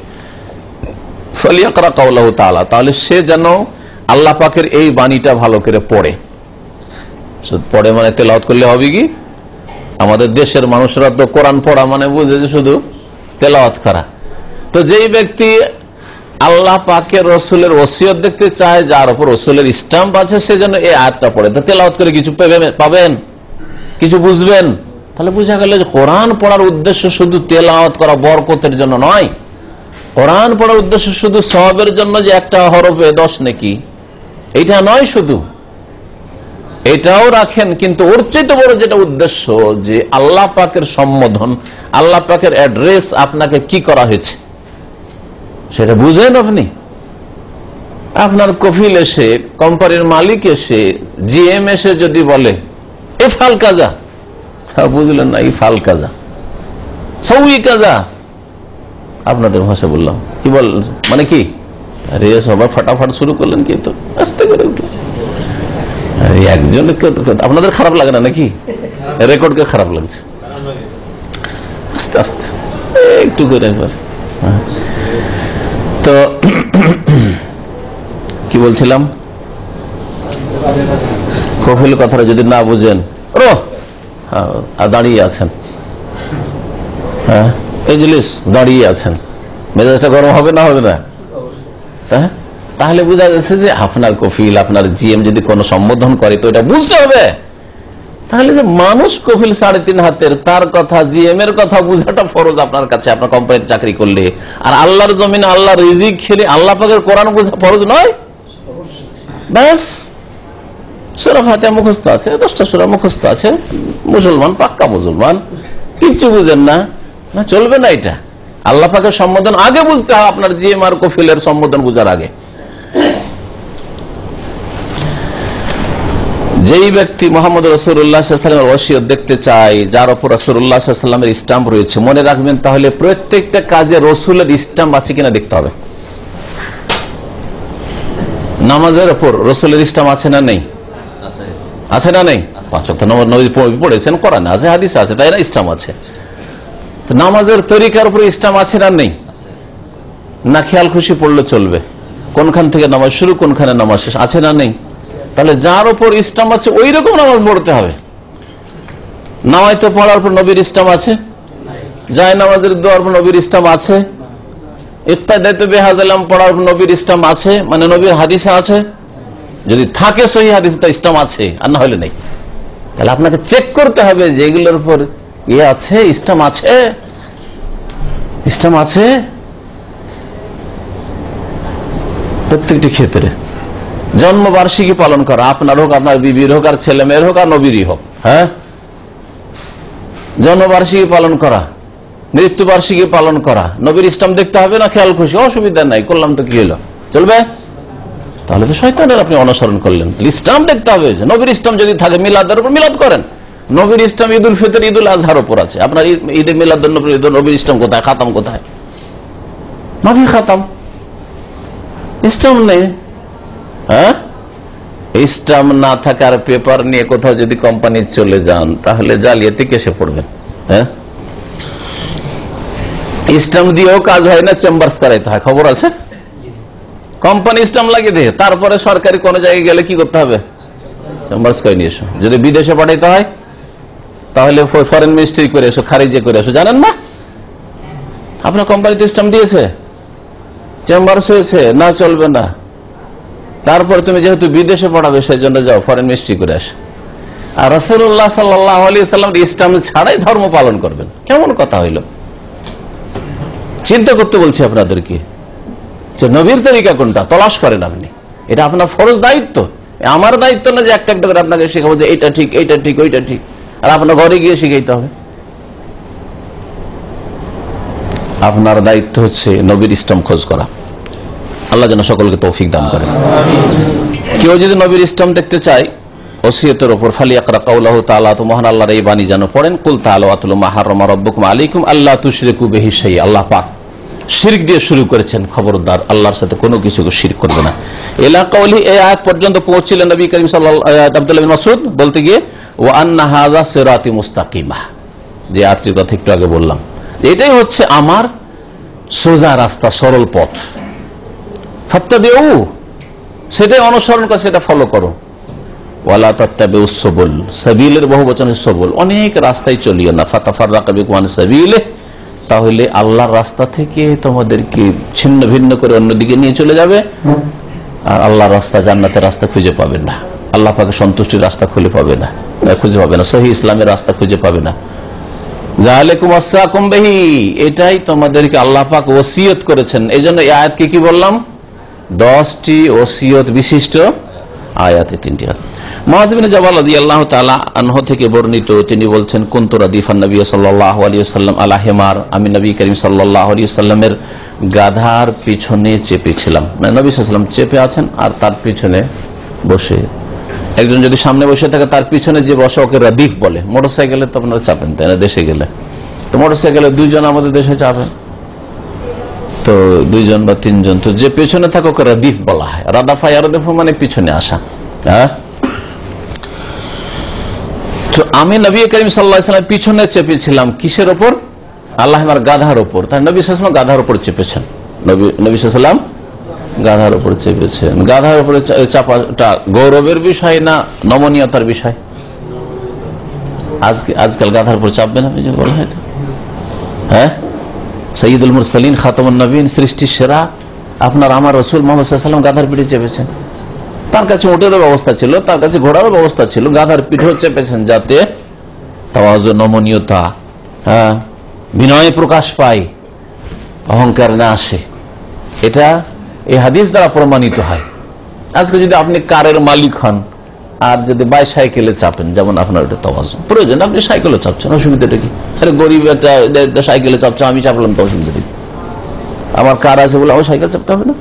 ফালিয়াকরা কাওলাহু তাআলা, তাহলে সে যেন আল্লাহ পাকের এই বাণীটা ভালো করে পড়ে। শুধু পড়ে মানে তেলাওয়াত করলে হবে কি? আমাদের দেশের মানুষরা তো কোরআন পড়া মানে বুঝে যে শুধু তেলাওয়াত করা। তো যেই ব্যক্তি আল্লাহ পাকের রসুলের ওসিয়ত দেখতে চায়, যার উপর রসুলের স্ট্যাম্প আছে, সে যেন এই আয়াতটা পড়ে। তো তেলাওয়াত করে কিছু পাবেন, কিছু বুঝবেন। তাহলে বোঝা গেল যে কোরআন পড়ার উদ্দেশ্য শুধু তেলাওয়াত করা বরকতের জন্য নয়, কোরআন পড়ার উদ্দেশ্য শুধু সওয়াবের জন্য যে একটা হরফে 10 নেকি, এটা নয়, শুধু এটাও রাখেন, কিন্তু ওর চেয়ে বড় যেটা উদ্দেশ্য যে আল্লাহ পাকের সম্বোধন, আল্লাহ পাকের অ্যাড্রেস আপনাকে কি করা হয়েছে সেটা বুঝেন আপনি। আপনার কফিল এসে, কোম্পানির মালিক এসে, জিএম এসে যদি বলে এ ফাল কাজা, বুঝলেন না, এই ফাল কাজা, সৌই কাজা, আপনাদের ভাষা বললাম, কি বল মানে কি, আরে সবাই ফাটাফাট শুরু করলেন, কিন্তু আস্তে করে উঠলো। একজন আপনাদের খারাপ লাগে না নাকি? রেকর্ডকে খারাপ লাগছে, আস্তে আস্তে একটু করে একবার। তো কি বলছিলাম, কফিল কথাটা যদি না বুঝেন, দাঁড়িয়ে আছেন, হ্যাঁ এজলিস দাঁড়িয়ে আছেন, মেজাজটা গরম হবে না, হবে না? তাহলে বোঝা যাচ্ছে যে আপনার কফিল, আপনার জিএম যদি কোনো সম্বোধন করে তো এটা বুঝতে হবে। তাহলে যে মানুষ কফিল 3.5 হাতের, তার কথা, জিএম এর কথা বুঝাটা ফরজ আপনার কাছে, আপনার কোম্পানিতে চাকরি করলে। আর আল্লাহর জমিনে আল্লাহ রিজিক খেলে আল্লাহ পাকের কোরআন বোঝা ফরজ নয়? ব্যাস, সূরা ফাতিহা মুখস্থ আছে, 10টা সূরা মুখস্থ আছে, মুসলমান, পাক্কা মুসলমান, কিচ্ছু বুঝেন না, না চলবে না। এটা আল্লাহ পাকের সম্বোধন আগে বুঝতে হবে, আপনার জিএম আর কফিলের সম্বোধন বুঝার আগে। যেই ব্যক্তি মুহাম্মদ রাসূলুল্লাহ সাল্লাল্লাহু আলাইহি ওয়াসাল্লামের ওসিয়ত দেখতে চায়, যার উপর রাসূলুল্লাহ সাল্লাল্লাহু আলাইহি ওয়াসাল্লামের স্ট্যাম্প রয়েছে, মনে রাখবেন তাহলে প্রত্যেকটা কাজে রাসূলের স্ট্যাম্প আছে কিনা দেখতে হবে। নামাজের উপর রাসূলের স্ট্যাম্প আছে না নেই? আছে না নেই? 5 ওয়াক্ত নামাজ নবী পড়েছেন, কোরআনে আছে, হাদিসে আছে, তাই না? স্ট্যাম্প আছে। তো নামাজের তরিকার উপর স্ট্যাম্প আছে না নেই? না খেয়াল খুশি পড়লে চলবে? কোনখান থেকে নামাজ শুরু, কোনখানে নামাজ শেষ, আছে না নেই? তাহলে যার উপর স্ট্যাম্প আছে ওই রকম নামাজ পড়তে হবে। নামাইতে পড়ার উপর নবীর স্ট্যাম্প আছে? যায় নামাজের দোয়ার উপর নবীর স্ট্যাম্প আছে? ইফতাদাইতু বিহাযালাম পড়ার উপর নবীর স্ট্যাম্প আছে, মানে নবীর হাদিসে আছে? যদি থাকে সহিহ হাদিসে তো স্ট্যাম্প আছে, আর না হলে নেই। তাহলে আপনাকে চেক করতে হবে যে এগুলোর উপর ইয়ে আছে, স্ট্যাম্প আছে, স্ট্যাম্প আছে প্রত্যেকটি ক্ষেত্রে। জন্মবার্ষিকী পালন করা, আপনার হোক, আপনার বিবির হোক, আর ছেলে মেয়ের হোক, আর নবীরই হোক, হ্যাঁ, জন্মবার্ষিকী পালন করা, মৃত্যুবার্ষিকী পালন করা, নবীর স্ট্যাম্প দেখতে হবে না? খেয়াল খুশি, অসুবিধা নাই, করলাম তো কি হলো, চলবে? তাহলে তো শয়তানের আপনি অনুসরণ করলেন। স্ট্যাম্প দেখতে হবে, নবীর স্ট্যাম্প যদি থাকে মিলাদের উপর মিলাদ করেন, নবীর স্ট্যাম্প ঈদুল ফিতর, ঈদুল আজহার উপর আছে, আপনার ঈদে মিলাদ নবীর স্ট্যাম্প কোথায়? খাতাম কোথায়? নবী খাতাম, স্ট্যাম্প নেই। হ্যাঁ, স্ট্যাম্প না থাকার পেপার নিয়ে কোথাও যদি কোম্পানি চলে যান, তাহলে জালিয়াতি কেসে পড়বেন। হ্যাঁ, স্ট্যাম্প দিয়েও কাজ হয় না, চেম্বার্স করাইতে হয়, খবর আছে? কোম্পানি স্ট্যাম্প লাগিয়ে দিয়ে তারপরে সরকারি কোনো জায়গায় গেলে কি করতে হবে? চেম্বার্স করে নিয়ে এসো। যদি বিদেশে পাঠাইতে হয় তাহলে ফরেন মিনিস্ট্রি করে এসো, খারিজে করে এসো। জানেন না আপনার কোম্পানিতে স্ট্যাম্প দিয়েছে, চেম্বার্স হয়েছে, না চলবে না। তারপরে তুমি যেহেতু বিদেশে পড়াবে সেই জন্য যাও ফরেন মিনিস্ট্রি করে আসো। আর রাসূলুল্লাহ সাল্লাল্লাহু আলাইহি ওয়াসাল্লাম স্ট্যাম্প ছাড়াই ধর্ম পালন করবেন, কেমন কথা হইল? চিন্তা করতে বলছি আপনাদেরকে যে নবীর তরিকা কোনটা, তলাশ করেন আপনি। এটা আপনার ফরজ দায়িত্ব, আমার দায়িত্ব না যে একটা একটা করে আপনাকে শেখাবো যে এটা ঠিক, এইটা ঠিক, ওইটা ঠিক, আর আপনার ঘরে গিয়ে শিখাইতে হবে। আপনার দায়িত্ব হচ্ছে নবীর স্ট্যাম্প খোঁজ করা। আল্লাহ যেন সকলকে তৌফিক দান করেন। কেউ যদি নবীর স্ট্যাম্প দেখতে চায় ওসিয়তের উপর, ফালিয়াকরা কাউলাহু তাআলা, তো মহান আল্লাহর এই বাণী যেন পড়েন, কুল তাআলা আতুলু মা হারামা রাব্বুকুম আলাইকুম আল্লা তুশরিকু বিহি শাইআ। আল্লাহ পাক শিরক দিয়ে শুরু করেছেন, খবরদার আল্লাহর সাথে কোনো কিছুকে শিরক করবে না। এলা কাউলি, এই আয়াত পর্যন্ত পৌঁছলেন নবী করিম সাল্লাল্লাহু আব্দুল্লাহ বিন মাসউদ বলতে গিয়ে, ওয়া আন্না হাযা সিরাতি মুস্তাকিমা, যে আয়াতটির কথা একটু আগে বললাম, এটাই হচ্ছে আমার সোজা রাস্তা, সরল পথ। ফাত্তাবিউ, সেটাই অনুসরণ করো, সেটা ফলো করো। ওয়ালা তাত্তাবিউস সুবুল, সাবিলের বহুবচন সবুল, অনেক রাস্তায় চলিও না। ফাতাফাররাকা বিকুম আন সাবিলিহি, তাহলে আল্লাহর রাস্তা থেকে তোমাদেরকে ছিন্ন ভিন্ন করে অন্যদিকে নিয়ে চলে যাবে, আর আল্লাহর রাস্তা, জান্নাতের রাস্তা খুঁজে পাবে না, আল্লাহ পাকের সন্তুষ্টির রাস্তা খুঁজে পাবে না, সহিহ ইসলামের রাস্তা খুঁজে পাবে না। যালিকুম ওয়াসাকুম বিহি, এটাই তোমাদেরকে আল্লাহ পাক ওসিয়ত করেছেন। এই জন্য এই আয়াতকে কি বললাম? 10টি ওসিয়ত বিশিষ্ট আয়াতে 3টি আয়াত। মুআয বিন জাবাল রাদিয়াল্লাহু তাআলা আনহু থেকে বর্ণিত, তিনি বলছেন, কুনতু রাদিফান নবী সাল্লাল্লাহু আলাইহি ওয়াসাল্লাম আলা হিমার, আমি নবী করিম সাল্লাল্লাহু আলাইহি ওয়াসাল্লামের গাধার পিছনে চেপেছিলাম। নবী সাল্লাল্লাহু আলাইহি ওয়াসাল্লাম চেপে আছেন আর তার পিছনে বসে। একজন যদি সামনে বসে থাকে তার পিছনে যে বসে ওকে রাদিফ বলে। মোটরসাইকেলে তো আপনারা চাপেন, তাই না? দেশে গেলে তো মোটরসাইকেলে 2 জন আমাদের দেশে চাপেন, তো 2 জন বা 3 জন, তো যে পেছনে থাকে ওকে রাদিফ বলা হয়। রাদাফা ইয়ারদিফ মানে পিছনে আসা। হ্যাঁ, তো আমি নবী করিম সাল্লাল্লাহু আলাইহি ওয়াসাল্লাম পিছনে চেপেছিলাম। কিসের ওপর? আল্লাহ আমার গাধার ওপর। তাই নবী সাল্লাল্লাহু আলাইহি ওয়াসাল্লাম গাধার ওপর চেপেছেন। নবী সাল্লাল্লাহু আলাইহি ওয়াসাল্লাম গাধার উপরে চেপেছেন। গাধার উপরে চাপাটা গৌরবের বিষয় না নমনীয়তার বিষয়? আজকাল গাধার উপর চাপবেন আপনি যে বলা হয়, হ্যাঁ, সৈয়দুল মুরসালিন খাতামুন নবীন, সৃষ্টির সেরা আপনার আমার রাসূল মুহাম্মদ সাল্লাল্লাহু আলাইহি ওয়াসাল্লাম গাধার পিঠে চেপেছেন। তার কাছে উটেরও ব্যবস্থা ছিল, তার কাছে ঘোড়ারও ব্যবস্থা ছিল, গাধার পিঠেও চেপেছেন যাতে তাওয়াজু, নমনীয়তা, হ্যাঁ, বিনয় প্রকাশ পায়, অহংকার না আসে। এটা এই হাদিস দ্বারা প্রমাণিত হয়। আজকে যদি আপনি কারের মালিক হন আর যদি বাইসাইকেলে চাপেন, যেমন আপনার ওটা তাওয়াজু প্রয়োজন, আপনি সাইকেলে চাপছেন, অসুবিধাটা কি? আরে গরিব একটা সাইকেলে চাপছে, আমি চাপলাম, তো অসুবিধাটা কি? আমার কার আছে বলে আমার সাইকেল চাপতে হবে না?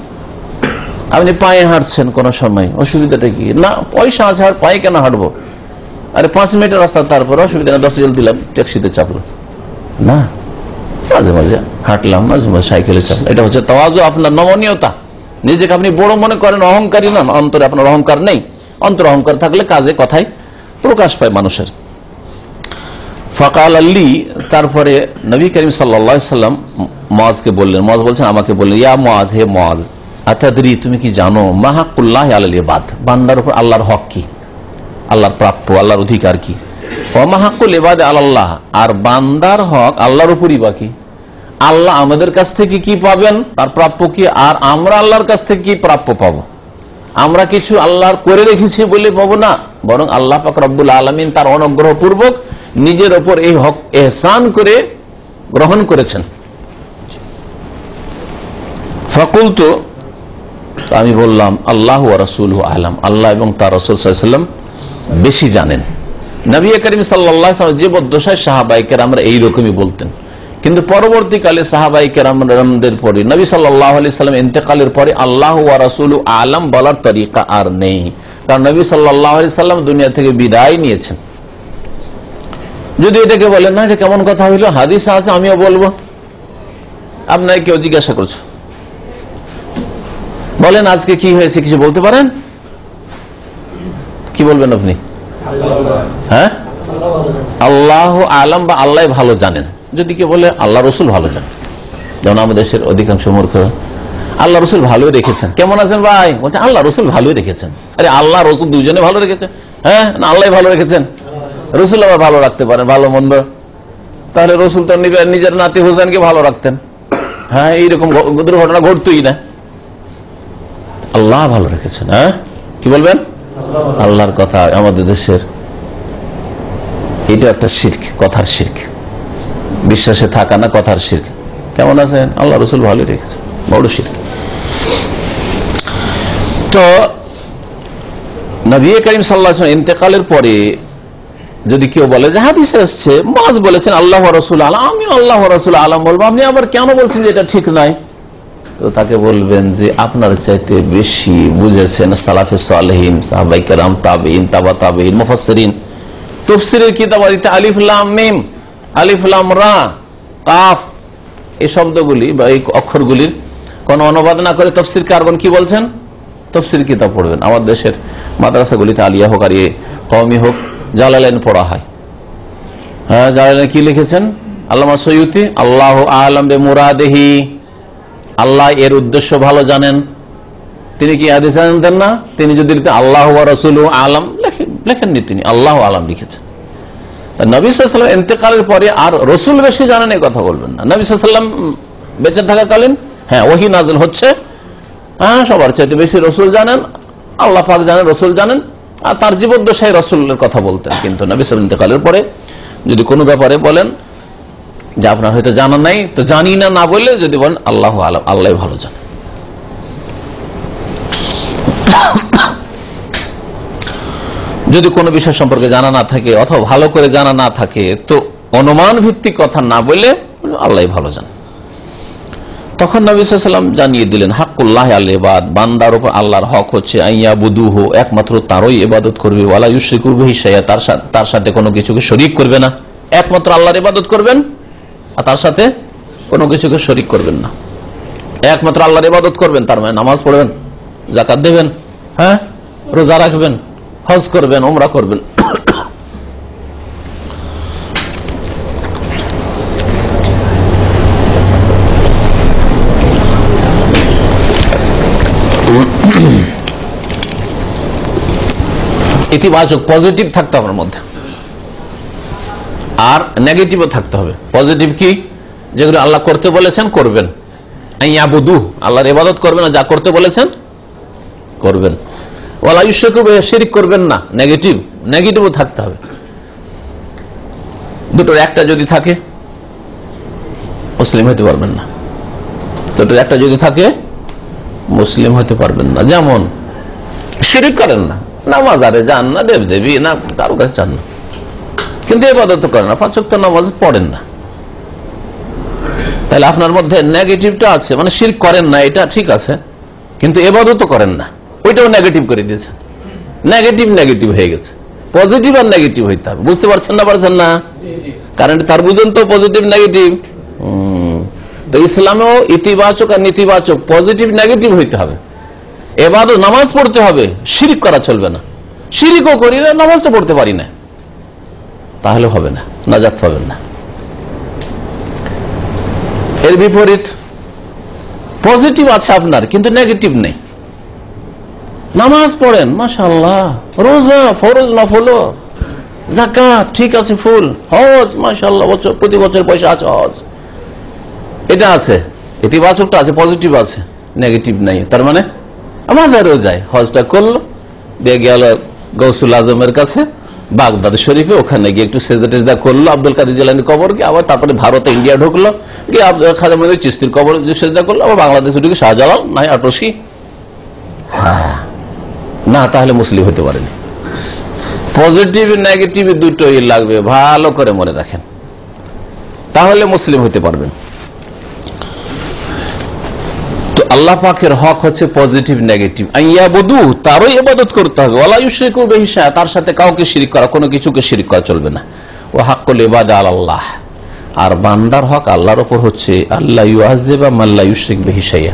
আপনি পায়ে হাঁটছেন কোনো সময়, অসুবিধাটা কি? না, পয়সা আছে আর পায়ে কেন হাঁটবো? আরে 5 মিনিটের রাস্তা, তারপর অসুবিধা না, 10 জল দিলাম, ট্যাক্সিতে চাপলো না, মাঝে মাঝে হাঁটলাম, মাঝে মাঝে সাইকেলে চাপলাম। এটা হচ্ছে তাওয়াজু, আপনার নমনীয়তা। নিজেকে আপনি বড় মনে করেন, অহংকারী নন, অন্তরে আপনার অহংকার নেই। অন্তর অহংকার থাকলে কাজে কথায় প্রকাশ পায় মানুষের। ফাকাল আল্লি, তারপরে নবী করিম সাল্লাল্লাহু আলাইহি ওয়াসাল্লাম মুআযকে বললেন, মুআয বলছেন আমাকে বললেন, ইয়া মুআয, হে মুআয, আতাদরি, তুমি কি জানো, মা হাক্কুল্লাহি আলাল ইবাদ, বান্দার উপর আল্লাহর হক কি, আল্লাহর প্রাপ্য, আল্লাহর অধিকার কি? ওয়া মা হাক্কুল ইবাদি আলাল্লাহ, আর বান্দার হক আল্লাহর উপরই বাকি। আল্লাহ আমাদের কাছ থেকে কি পাবেন, তার প্রাপ্য কি, আর আমরা আল্লাহর কাছ থেকে কি প্রাপ্য পাবো? আমরা কিছু আল্লাহর করে রেখেছি বলে পাবো না, বরং আল্লাহ পাক রব্বুল আলামিন তার অনুগ্রহ পূর্বক নিজের ওপর এই হক ইহসান করে গ্রহণ করেছেন। ফাকুলতু, আমি বললাম, আল্লাহু ওয়া রাসূলুহু আ'লাম, আল্লাহ এবং তার রাসূল সাল্লাল্লাহু আলাইহি ওয়াসাল্লাম বেশি জানেন। নবী করিম সাল্লাল্লাহু আলাইহি ওয়াসাল্লাম জীবদ্দশায় সাহাবায়ে কেরামরা এইরকমই বলতেন, কিন্তু পরবর্তীকালে সাহাবায়ে কেরামদের পরে নবী সাল্লাল্লাহু আলাইহি ওয়াসাল্লাম ইন্তেকালের পরে আল্লাহু ওয়া রাসূলুহু আ'লাম বলার তরিকা আর নেই, কারণ নবী সাল্লাল্লাহু আলাইহি ওয়াসাল্লাম দুনিয়া থেকে বিদায় নিয়েছেন। যদি এটাকে বলেন না, এটা কেমন কথা হইল, হাদিস আছে আমিও বলবো, আপনাকে কেউ জিজ্ঞাসা করছো, বলেন আজকে কি হয়েছে, কিছু বলতে পারেন? কি বলবেন আপনি? হ্যাঁ, আল্লাহ আলাম বা আল্লাহ ভালো জানেন। যদি কেউ বলে আল্লাহ রসুল ভালো জানেন, যেমন আমাদের দেশের অধিকাংশ মূর্খ, আল্লাহ রসুল ভালোই রেখেছেন। কেমন আছেন ভাই? বলছে আল্লাহ রসুল ভালোই রেখেছেন। আরে আল্লাহ রসুল দুজনে ভালো রেখেছেন? হ্যাঁ, না আল্লাহ ভালো রেখেছেন, রসুল আবার ভালো রাখতে পারেন, ভালো মন্দ। তাহলে রসুল তো নিজের নাতি হোসেনকে ভালো রাখতেন, হ্যাঁ, এইরকম দুর্ঘটনা ঘটতই না। আল্লাহ ভালো রেখেছেন, হ্যাঁ, কি বলবেন? আল্লাহর কথা আমাদের দেশের এটা একটা শিরক, কথার শিরক, বিশ্বাসে থাকা না, কথার শিরক। কেমন আছেন? আল্লাহ রসুল ভালোই রেখেছেন, বড় শিরক। তো নবী করিম সাল্লাল্লাহু আলাইহি ওয়াসাল্লাম ইন্তেকালের পরে যদি কেউ বলে যে হাদিসে আসছে মুআয বলেছেন আল্লাহ ওয়া রাসূলুহু আ'লাম, আমি আল্লাহ ওয়া রাসূলুহু আ'লাম বলবো, আপনি আবার কেন বলছেন যে এটা ঠিক নয়? তো তাকে বলবেন যে আপনার চাইতে বেশি বুঝেছেন সালাফে সালেহিন, সাহাবায়ে কেরাম, তাবেঈন, তাবা তাবেঈন, মুফাসসিরিন। তাফসীরের কিতাবাদিতে আলিফ লাম মিম, আলিফ লাম রা, কাফ, এই শব্দগুলি বা এই অক্ষরগুলির কোন অনুবাদ না করে তাফসীর কারগণ কি বলছেন? তাফসীর কিতাব পড়বেন। আমাদের দেশের মাদ্রাসাগুলিতে আলিয়া হোক আর কওমি হোক জালালাইন পড়া হয়। হ্যাঁ, জালালাইন কি লিখেছেন? আল্লামা সয়ুতি, আল্লাহু আ'লাম বিমুরাদিহি, আল্লাহ এর উদ্দেশ্য ভালো জানেন। তিনি কি হাদিস জানতেন না? তিনি যদি আল্লাহু ওয়া রাসূলুহু আ'লাম লেখেননি, তিনি আল্লাহু আ'লাম লিখেছেন। নবী সাল্লাল্লাহু আলাইহি ওয়াসাল্লাম ইন্তেকালের পরে আর রাসূল বেশি জানেন এই কথা বলবেন না। নবী সাল্লাল্লাহু আলাইহি ওয়াসাল্লাম বেঁচে থাকাকালীন হ্যাঁ ওহী নাযিল হচ্ছে, হ্যাঁ, সবার চাইতে বেশি রাসূল জানেন, আল্লাহ পাক জানেন, রাসূল জানেন, আর তার জীবদ্দশায় রাসূলের কথা বলতেন। কিন্তু নবী সাল্লাল্লাহু আলাইহি ওয়াসাল্লাম ইন্তেকালের পরে যদি কোনো ব্যাপারে বলেন যে আপনার হয়তো জানা নাই, তো জানি না না বলে যদি বলেন আল্লাহ আলাম, আল্লাহ ভালো জানে। যদি কোনো বিষয় সম্পর্কে জানা না থাকে অথবা ভালো করে জানা না থাকে, তো অনুমান ভিত্তিক কথা না বলে আল্লাহ ভালো জানে। তখন নবী সাল্লাল্লাহু আলাইহি ওয়াসাল্লাম জানিয়ে দিলেন, হাক্কুল্লাহ আল ইবাদ, বান্দার উপর আল্লাহর হক হচ্ছে আইয়া বুদুহু, একমাত্র তারই ইবাদত করবে, ওয়ালা ইউশরিকু বিহি শাইআ, তার সাথে কোনো কিছুকে শরীক করবে না। একমাত্র আল্লাহর ইবাদত করবেন আর তার সাথে কোনো কিছুকে শরীক করবেন না। একমাত্র আল্লাহর ইবাদত করবেন, তার মানে নামাজ পড়বেন, যাকাত দেবেন, হ্যাঁ, রোজা রাখবেন, হজ করবেন, উমরা করবেন। ইতিবাচক পজিটিভ থাকতে হবে মধ্যে, আর নেগেটিভও থাকতে হবে। পজিটিভ কি? যেগুলো আল্লাহ করতে বলেছেন করবেন, আল্লাহর ইবাদত করবেন, যা করতে বলেছেন করবেন, ওয়ালা ইউশরিকু বিহি, শিরক করবেন না। নেগেটিভও থাকতে হবে। দুটোর একটা যদি থাকে মুসলিম হতে পারবেন না। দুটোর একটা যদি থাকে মুসলিম হতে পারবেন না। যেমন শিরক করেন না, নামাজ আরে যান না, দেবদেবী না, কারো কাছে চান না, কিন্তু ইবাদত করেন না, 5 ওয়াক্ত নামাজ পড়েন না, তাহলে আপনার মধ্যে নেগেটিভটা আছে, মানে শিরক করেন না, এটা ঠিক আছে, কিন্তু ইবাদত করেন না, ওইটাও নেগেটিভ করে দিয়েছেন। নেগেটিভ হয়ে গেছে। পজিটিভ আর নেগেটিভ হইতে হবে। বুঝতে পারছেন না? কারণ তার বুঝেন তো পজিটিভ নেগেটিভ। তো ইসলামেও ইতিবাচক আর নেতিবাচক, পজিটিভ নেগেটিভ হইতে হবে। ইবাদত, নামাজ পড়তে হবে, শিরক করা চলবে না। শিরকও করি না, নামাজটা পড়তে পারি না, তাহলে হবে না, নাজাত পাবেন না। এর বিপরীত পজিটিভ আছে আপনার, কিন্তু নেগেটিভ নেই। নামাজ পড়েন মাশাআল্লাহ, রোজা ফরজ নফল, যাকাত ঠিক আছে ফুল, হজ মাশাআল্লাহ প্রতি বছর পয়সা আছে, হজ, এটা আছে, ইতিবাচকটা আছে, পজিটিভ আছে, নেগেটিভ নাই। তার মানে মাজারেও যায়, হজটা করলো, দিয়ে গেল গৌসুল আজমের কাছে বাগদাদ শরীফে, ওখানে গিয়ে একটু সেজদা টেজদা করলো আব্দুল কাদের জিলানীর কবরকে, আবার তারপরে ভারতে ইন্ডিয়া ঢুকলো, গিয়ে খাজা মঈনুদ্দিন চিশতির কবর সেজদা করলো, আবার বাংলাদেশে ঢুকে শাহজালাল নাই আটরশি। হ্যাঁ, না, তাহলে মুসলিম হতে পারেনি। পজিটিভ নেগেটিভ দুটোই লাগবে, ভালো করে মনে রাখেন, তাহলে মুসলিম হতে পারবেন। তো আল্লাহ পাকের হক হচ্ছে পজিটিভ নেগেটিভ। আইয়াবুদু, তারই ইবাদত করতে হবে, ওয়ালা ইউশরিকু বিহি শাইআ, তার সাথে কাউকে শিরক করা, কোনো কিছুকে শিরক করা চলবে না। ওয়া হাক্কুল ইবাদা আলাল্লাহ, আর বান্দার হক আল্লাহর উপর হচ্ছে আল্লাহ ইউআযিবা মান লা ইউশরিক বিহি শাইআ,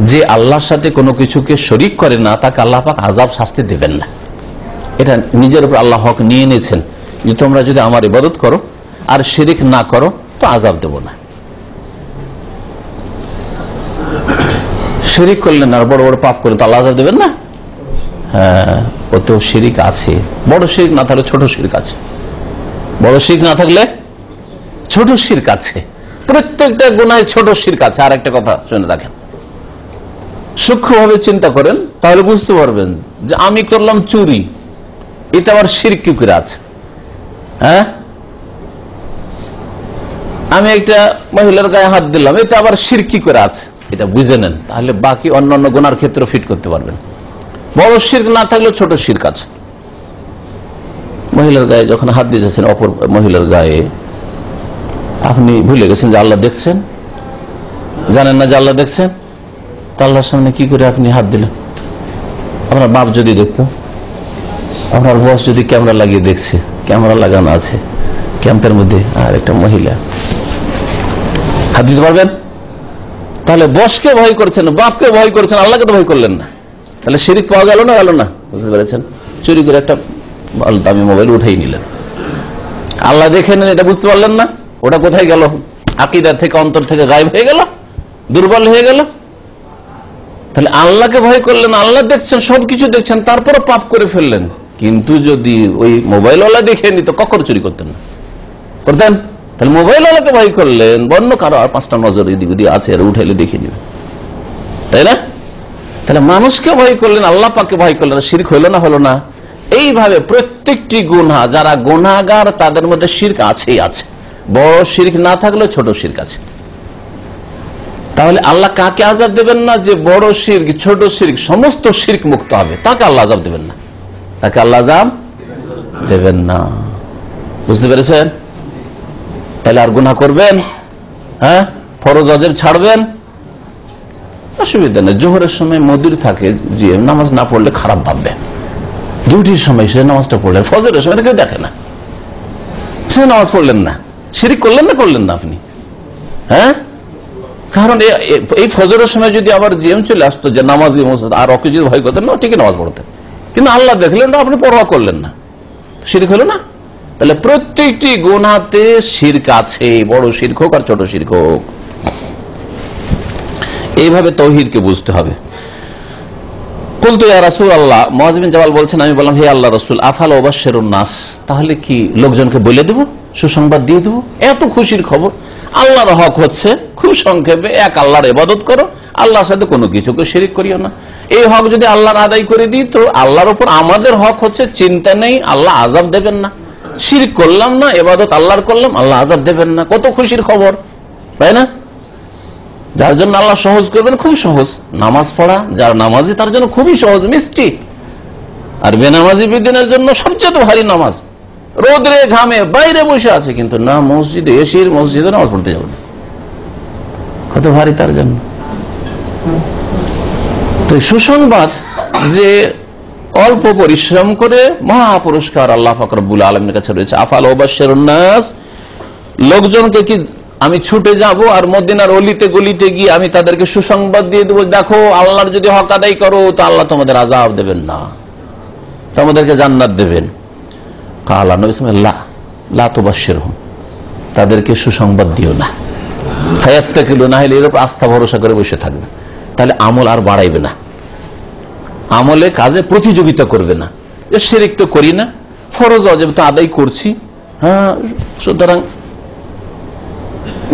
যে আল্লাহর সাথে কোনো কিছুকে শরীক করে না, তাকে আল্লাহ পাক আযাব শাস্তি দেবেন না। এটা নিজের উপর আল্লাহ হক নিয়ে নিয়েছেন, যে তোমরা যদি আমার ইবাদত করো আর শিরক না করো তো আযাব দেব না। শিরিক করলেন আর বড় বড় পাপ করে তো আল্লাহ আযাব দেবেন না? হ্যাঁ, ওতেও শিরিক আছে। বড় শিরিক না থাকলে ছোট শিরিক আছে, বড় শিরিক না থাকলে ছোট শিরক আছে। প্রত্যেকটা গুনাহে ছোট শিরক আছে। আর একটা কথা শুনে রাখেন, সূক্ষ্মভাবে চিন্তা করেন, তাহলে বুঝতে পারবেন যে আমি করলাম চুরি, এটা আবার শিরক কি করে আছে। হ্যাঁ, আমি একটা মহিলার গায়ে হাত দিলাম, এটা আবার শিরক কি করে আছে, এটা বুঝে নেন, তাহলে বাকি অন্যান্য গুনার ক্ষেত্রে ফিট করতে পারবেন। বড় শিরক না থাকলে ছোট শিরক আছে। মহিলার গায়ে যখন হাত দিয়েছেন, অপর মহিলার গায়ে, আপনি ভুলে গেছেন যে আল্লাহ দেখছেন, জানেন না যে আল্লাহ দেখছেন, তা আল্লাহর সামনে কি করে আপনি হাত দিলেন? আপনার বাপ যদি দেখতো, আপনার বস যদি ক্যামেরা লাগিয়ে দেখছে, ক্যামেরা লাগানো আছে ক্যাম্পের মধ্যে, আর একটা মহিলা, হাত দিতে পারবেন? তাহলে বসকে ভয় করছেন, বাপকে ভয় করছেন, আল্লাহকে তো ভয় করলেন না, তাহলে শিরক পাওয়া গেল না গেল না? বুঝতে পেরেছেন? চুরি করে একটা দামি মোবাইল উঠাই নিলেন, আল্লাহ দেখে নেন, এটা বুঝতে পারলেন না, ওটা কোথায় গেল? আকীদা থেকে, অন্তর থেকে গায়েব হয়ে গেল, দুর্বল হয়ে গেল। তাহলে আল্লাহকে ভয় করলেন, আল্লাহ দেখছেন, সবকিছু দেখছেন, তারপরে পাপ করে ফেললেন। কিন্তু যদি ওই মোবাইলওয়ালা দেখে নিত, কখনো চুরি করতেন না, করতেন? তাহলে মোবাইলওয়ালাকে ভয় করলেন, বন্য কারো আর 5টা নজর এদিক ওদিক আছে, আর উঠাইলে দেখে নিবে, তাই না? তাহলে মানুষকে ভয় করলেন, আল্লাহ পাককে ভয় করলেন, শিরক হইল না? হলো না? এইভাবে প্রত্যেকটি গুনাহ, যারা গুনাহগার তাদের মধ্যে শিরক আছেই আছে। বড় শিরক না থাকলেও ছোট শিরক আছে। তাহলে আল্লাহ কাকে আযাব দেবেন না? যে বড় শিরক ছোট শিরক সমস্ত শিরক মুক্ত হবে তাকে আল্লাহ আযাব দেবেন না, তাকে আল্লাহ আযাব দেবেন না। বুঝতে পেরেছেন? তাহলে আর গুনাহ করবেন? হ্যাঁ, ফরজ ওয়াজিব ছাড়বেন? অসুবিধা নেই। জোহরের সময় মদির থাকে যে নামাজ না পড়লে খারাপ ভাববে, ডিউটির সময় সে নামাজটা পড়লেন, ফজরের সময় কেউ দেখে না, সে নামাজ পড়লেন না, শিরক করলেন না করলেন না আপনি? হ্যাঁ, কারণ এই ফজরের সময় যদি আবার জিএম চলে আসতো যে নামাজি আর অকে যদি ভয় করতেন না, ঠিকই নামাজ পড়তেন, কিন্তু আল্লাহ দেখলেন না, আপনি পরোয়া করলেন না, শিরক হলো না? তাহলে প্রত্যেকটি গুনাহতে শিরক আছে, বড় শিরক হোক আর ছোট শিরক হোক। এইভাবে তাওহীদকে বুঝতে হবে। কুলতু ইয়া রাসূলুল্লাহ, মুআয বিন জাবাল বলছেন, আমি বললাম হে আল্লাহর রাসূল, আফাল উবাশশিরুন নাস, তাহলে কি লোকজনকে বলে দেব, সুসংবাদ দিয়ে দেব? এত খুশির খবর, আল্লাহর হক হচ্ছে খুব সংক্ষেপে এক আল্লাহর ইবাদত করো, আল্লাহর সাথে কোনো কিছুকে শিরিক করিও না। এই হক যদি আল্লাহর আদায় করে দিই তো আল্লাহর উপর আমাদের হক হচ্ছে, চিন্তা নেই, আল্লাহ আযাব দেবেন না। শিরিক করলাম না, ইবাদত আল্লাহর করলাম, আল্লাহ আযাব দেবেন না। কত খুশির খবর, তাই না? যার জন্য আল্লাহ সহজ করবেন, খুব সহজ। নামাজ পড়া যার নামাজি তার জন্য খুবই সহজ, মিষ্টি। আর বেনামাজি বিদিনের জন্য সবচেয়ে ভারী নামাজ, রোদরে ঘামে বাইরে বসে আছে কিন্তু না মসজিদে, এসির মসজিদে নামাজ পড়তে যাবে না, কত ভারী তার জন্য। তো সুসংবাদ যে অল্প পরিশ্রম করে মহা পুরস্কার আল্লাহ পাক রব্বুল আলামিনের কাছে রয়েছে। আফাল উবাশশিরুন নাস, লোকজনকে কি আমি ছুটে যাব আর মদিনার অলিতে গলিতে গিয়ে আমি তাদেরকে সুসংবাদ দিয়ে দেবো, দেখো আল্লাহর যদি হক আদায় করো তো আল্লাহ তোমাদের আযাব দেবেন না, তোমাদেরকে জান্নাত দেবেন? কালা নবী সাল্লাল্লাহু লা তুবাশশিরহুম, তাদেরকে সুসংবাদ দিও না। ফায়াত্তাকিলু, না হলে এর উপর আস্থা ভরসা করে বসে থাকবে, তাহলে আমল আর বাড়াইবে না, আমলে কাজে প্রতিযোগিতা করবে না। যে শিরক তো করি না, ফরজ ওয়াজিব তো আদায় করছি, হ্যাঁ সুতরাং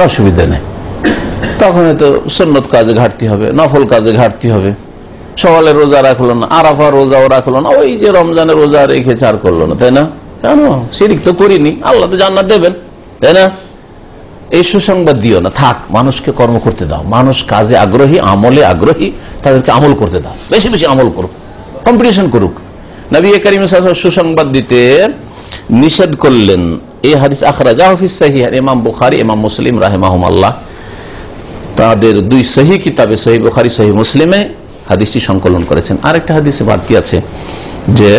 অসুবিধা নেই। তখন হয়তো সুন্নত কাজে ঘাটতি হবে, নফল কাজে ঘাটতি হবে, সওয়ালের রোজা রাখলো না, আরাফা রোজাও রাখলো না, ওই যে রমজানের রোজা রেখে চার করলো না, তাই না? কেন? শিরক তো করিনি, আল্লাহ তো জান্নাত দেবেন, তাই না? এই সুসংবাদ দিও না, থাক, মানুষকে কর্ম করতে দাও, মানুষ কাজে আগ্রহী, আমলে আগ্রহী, তাদেরকে আমল করতে দাও, বেশি বেশি আমল করুক, কম্পিটিশন করুক। নবী করিম সাল্লাল্লাহু আলাইহি ওয়াসাল্লাম সুসংবাদ দিতে নিষেধ করলেন। এই হাদিস আখরাজাহু ফিস সহিহ, ইমাম বুখারী ইমাম মুসলিম রাহিমাহুমুল্লাহ তাদের দুই সহিহ কিতাবে, সহিহ বুখারী সহিহ মুসলিমে হাদিসটি সংকলন করেছেন। আরেকটা হাদিসে বাড়তি আছে যে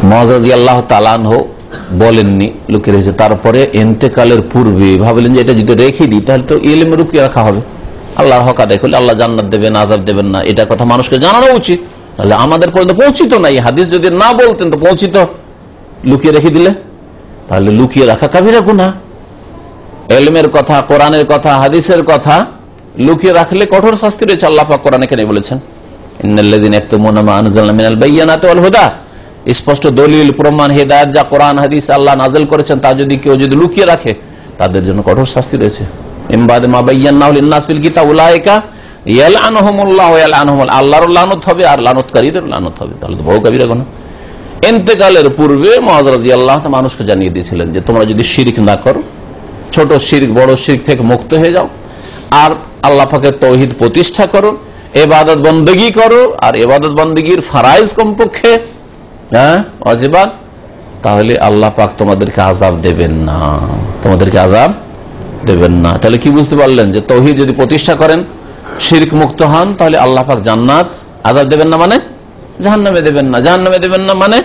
মুআয রাদিয়াল্লাহু তাআলা আনহু বলেননি, লোকে রয়েছে, তারপরে ইন্তেকালের পূর্বে ভাবলেন যে এটা যদি রেখে দিই তাহলে তো ইলমে রুকিয়ে রাখা হবে, আল্লাহর হক আদায় করলে আল্লাহ জান্নাত দেবেন, আযাব দেবেন না, এটা কথা মানুষকে জানানো উচিত। তাহলে আমাদের পর্যন্ত পৌঁছিত না, এই হাদিস যদি না বলতেন তো পৌঁছিত, লুকিয়ে রেখে দিলে তাহলে লুকিয়ে রাখা কাবিরা গুনাহ। ইলমের কথা, কোরআনের কথা, হাদিসের কথা লুকিয়ে রাখলে কঠোর শাস্তি রয়েছে। আল্লাহ পাক কোরআনে কেন বলেছেন, ইন্নাল্লাযীনা ইয়াকতুমুনা মা আনজালনা মিনাল বায়্যিনাতি ওয়াল হুদা, স্পষ্ট দলিল প্রমাণ হেদায়েত যা কোরআন হাদিস আল্লাহ নাযিল করেছেন তা যদি কেউ যদি লুকিয়ে রাখে তাদের জন্য কঠোর শাস্তি রয়েছে। ইমবাদে মা বায়্যানাহু লিন-নাস ফিল কিতাব উলাইকা ইয়ালআনুহুমুল্লাহু ওয়া ইয়ালআনুহুম, আল্লাহর লানত হবে আর লানতকারীদের লানত হবে, তাহলে তো বড় কবিরা গুনাহ। ইন্তেকালের পূর্বে মুআয রাদিয়াল্লাহু তাআলা মানুষকে জানিয়ে দিয়েছিলেন যে তোমরা যদি শিরক না করো, ছোট শিরক বড় শিরক থেকে মুক্ত হয়ে যাও, আর আল্লাহ পাকের তাওহীদ প্রতিষ্ঠা করো, ইবাদত বন্দেগী করো, আর ইবাদত বন্দেগীর ফরজ কমপক্ষে ওয়াজিবাত, তাহলে আল্লাহ পাক তোমাদেরকে আযাব দেবেন না, তোমাদেরকে আযাব দেবেন না। তাহলে কি বুঝতে পারলেন যে তাওহীদ যদি প্রতিষ্ঠা করেন, শিরক মুক্ত হন, তাহলে আল্লাহ পাক জান্নাত, আযাব দেবেন না মানে জাহান্নামে দেবেন না, জাহান্নামে দেবেন না মানে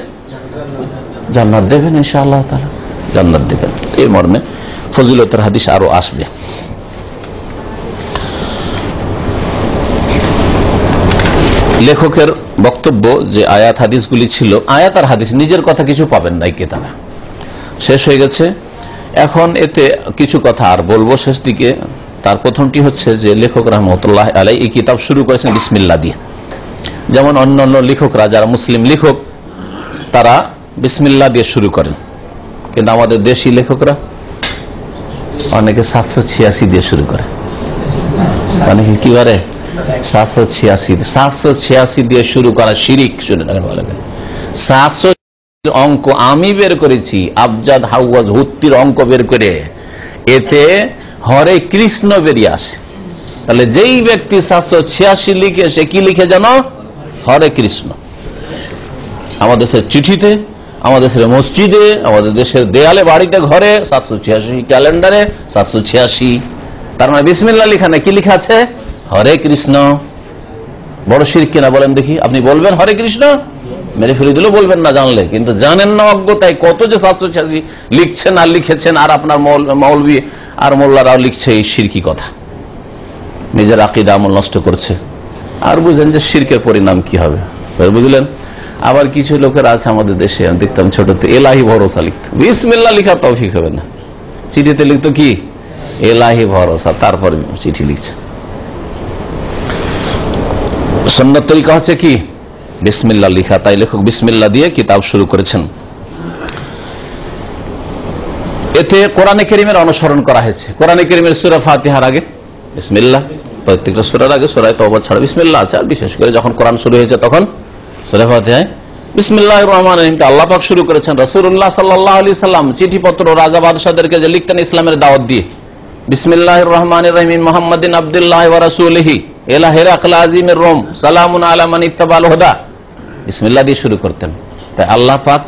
জান্নাত দেবেন, ইনশাআল্লাহ তাআলা জান্নাত দেবেন। এই মর্মে ফজিলতের হাদিস আরো আসবে। লেখকের বক্তব্য যে আয়াত হাদিসগুলি ছিল, আয়াত আর হাদিস নিজের কথা কিছু পাবেন না, এই কেতাবে শেষ হয়ে গেছে। এখন এতে কিছু কথা আর বলবো শেষ দিকে। তার প্রথমটি হচ্ছে যে লেখক রাহমাতুল্লাহ আলাইহি এই কিতাব শুরু করেছেন বিসমিল্লাহ দিয়ে, যেমন অন্যান্য লেখকরা যারা মুসলিম লেখক তারা বিসমিল্লাহ দিয়ে শুরু করেন, কিন্তু আমাদের দেশি লেখকরা অনেকে 786 দিয়ে শুরু করে, অনেকে কি করে 786 দিয়ে শুরু করা শিরিক। শুনে রাখেন ভালো করে, 700 অঙ্ক আমি বের করেছি, আবজাদ হাওয়াজ হুত্তির অঙ্ক বের করে, এতে হরে কৃষ্ণ বেরিয়ে আসে। তাহলে যেই ব্যক্তি 786 লিখে, সে কি লিখে জানো? হরে কৃষ্ণ। আমাদের দেশের চিঠিতে, আমাদের দেশের মসজিদে, আমাদের দেশের দেয়ালে, বাড়িতে, ঘরে 786, ক্যালেন্ডারে 786। তার মানে বিসমিল্লাহ লিখা না, কি লিখা আছে? হরে কৃষ্ণ। বড় শিরক কিনা বলেন দেখি? আপনি বলবেন হরে কৃষ্ণ, মেরে ফেলে দিলেও বলবেন না জানলে, কিন্তু জানেন না অজ্ঞতায় কত যে 786 লিখছেন আর লিখেছেন, আর আপনার মৌলবি আর মোল্লারাও লিখছে এই শিরকি কথা, নিজের আকীদা আমল নষ্ট করছে। আর বুঝেন যে শিরকের পরিণাম কি হবে, বুঝলেন? আবার কিছু লোকের আছে আমাদের দেশে, আমি দেখতাম ছোটতে এলাহি ভরসা লিখত, বিসমিল্লাহ লিখা তৌফিক হবে না, চিঠিতে লিখতো কি এলাহি ভরসা, তারপর চিঠি লিখছে। সুন্নত তরিকা হচ্ছে কি বিসমিল্লাহ লিখা, তাই লেখক বিসমিল্লাহ দিয়ে কিতাব শুরু করেছেন। এতে কোরআনে কারীমের অনুসরণ করা হয়েছে। কোরআনে কারীমের সূরা ফাতিহার আগে বিসমিল্লাহ, প্রত্যেকটা সূরার আগে, সূরা তাওবা ছাড়া বিসমিল্লাহ আছে। আর বিশেষ করে যখন কোরআন শুরু হয়েছে তখন সূরা ফাতিহায় বিসমিল্লাহির রহমানির রহিম আল্লাহ পাক শুরু করেছেন। রাসূলুল্লাহ সাল্লাল্লাহু আলাইহি সাল্লাম চিঠিপত্র রাজা বাদশাদেরকে যে লিখতেন ইসলামের দাওয়াত দিয়ে, বিসমিল্লাহির রহমানির রহিম মুহাম্মাদিন আবদুল্লাহি ওয়া রাসূলিহি ইলা হিরাকল আযীমির রোম সালামুন আলা মান ইত্তাবাল হুদা, বিসমিল্লাহ দিয়ে শুরু করতেন। তাই আল্লাহ পাক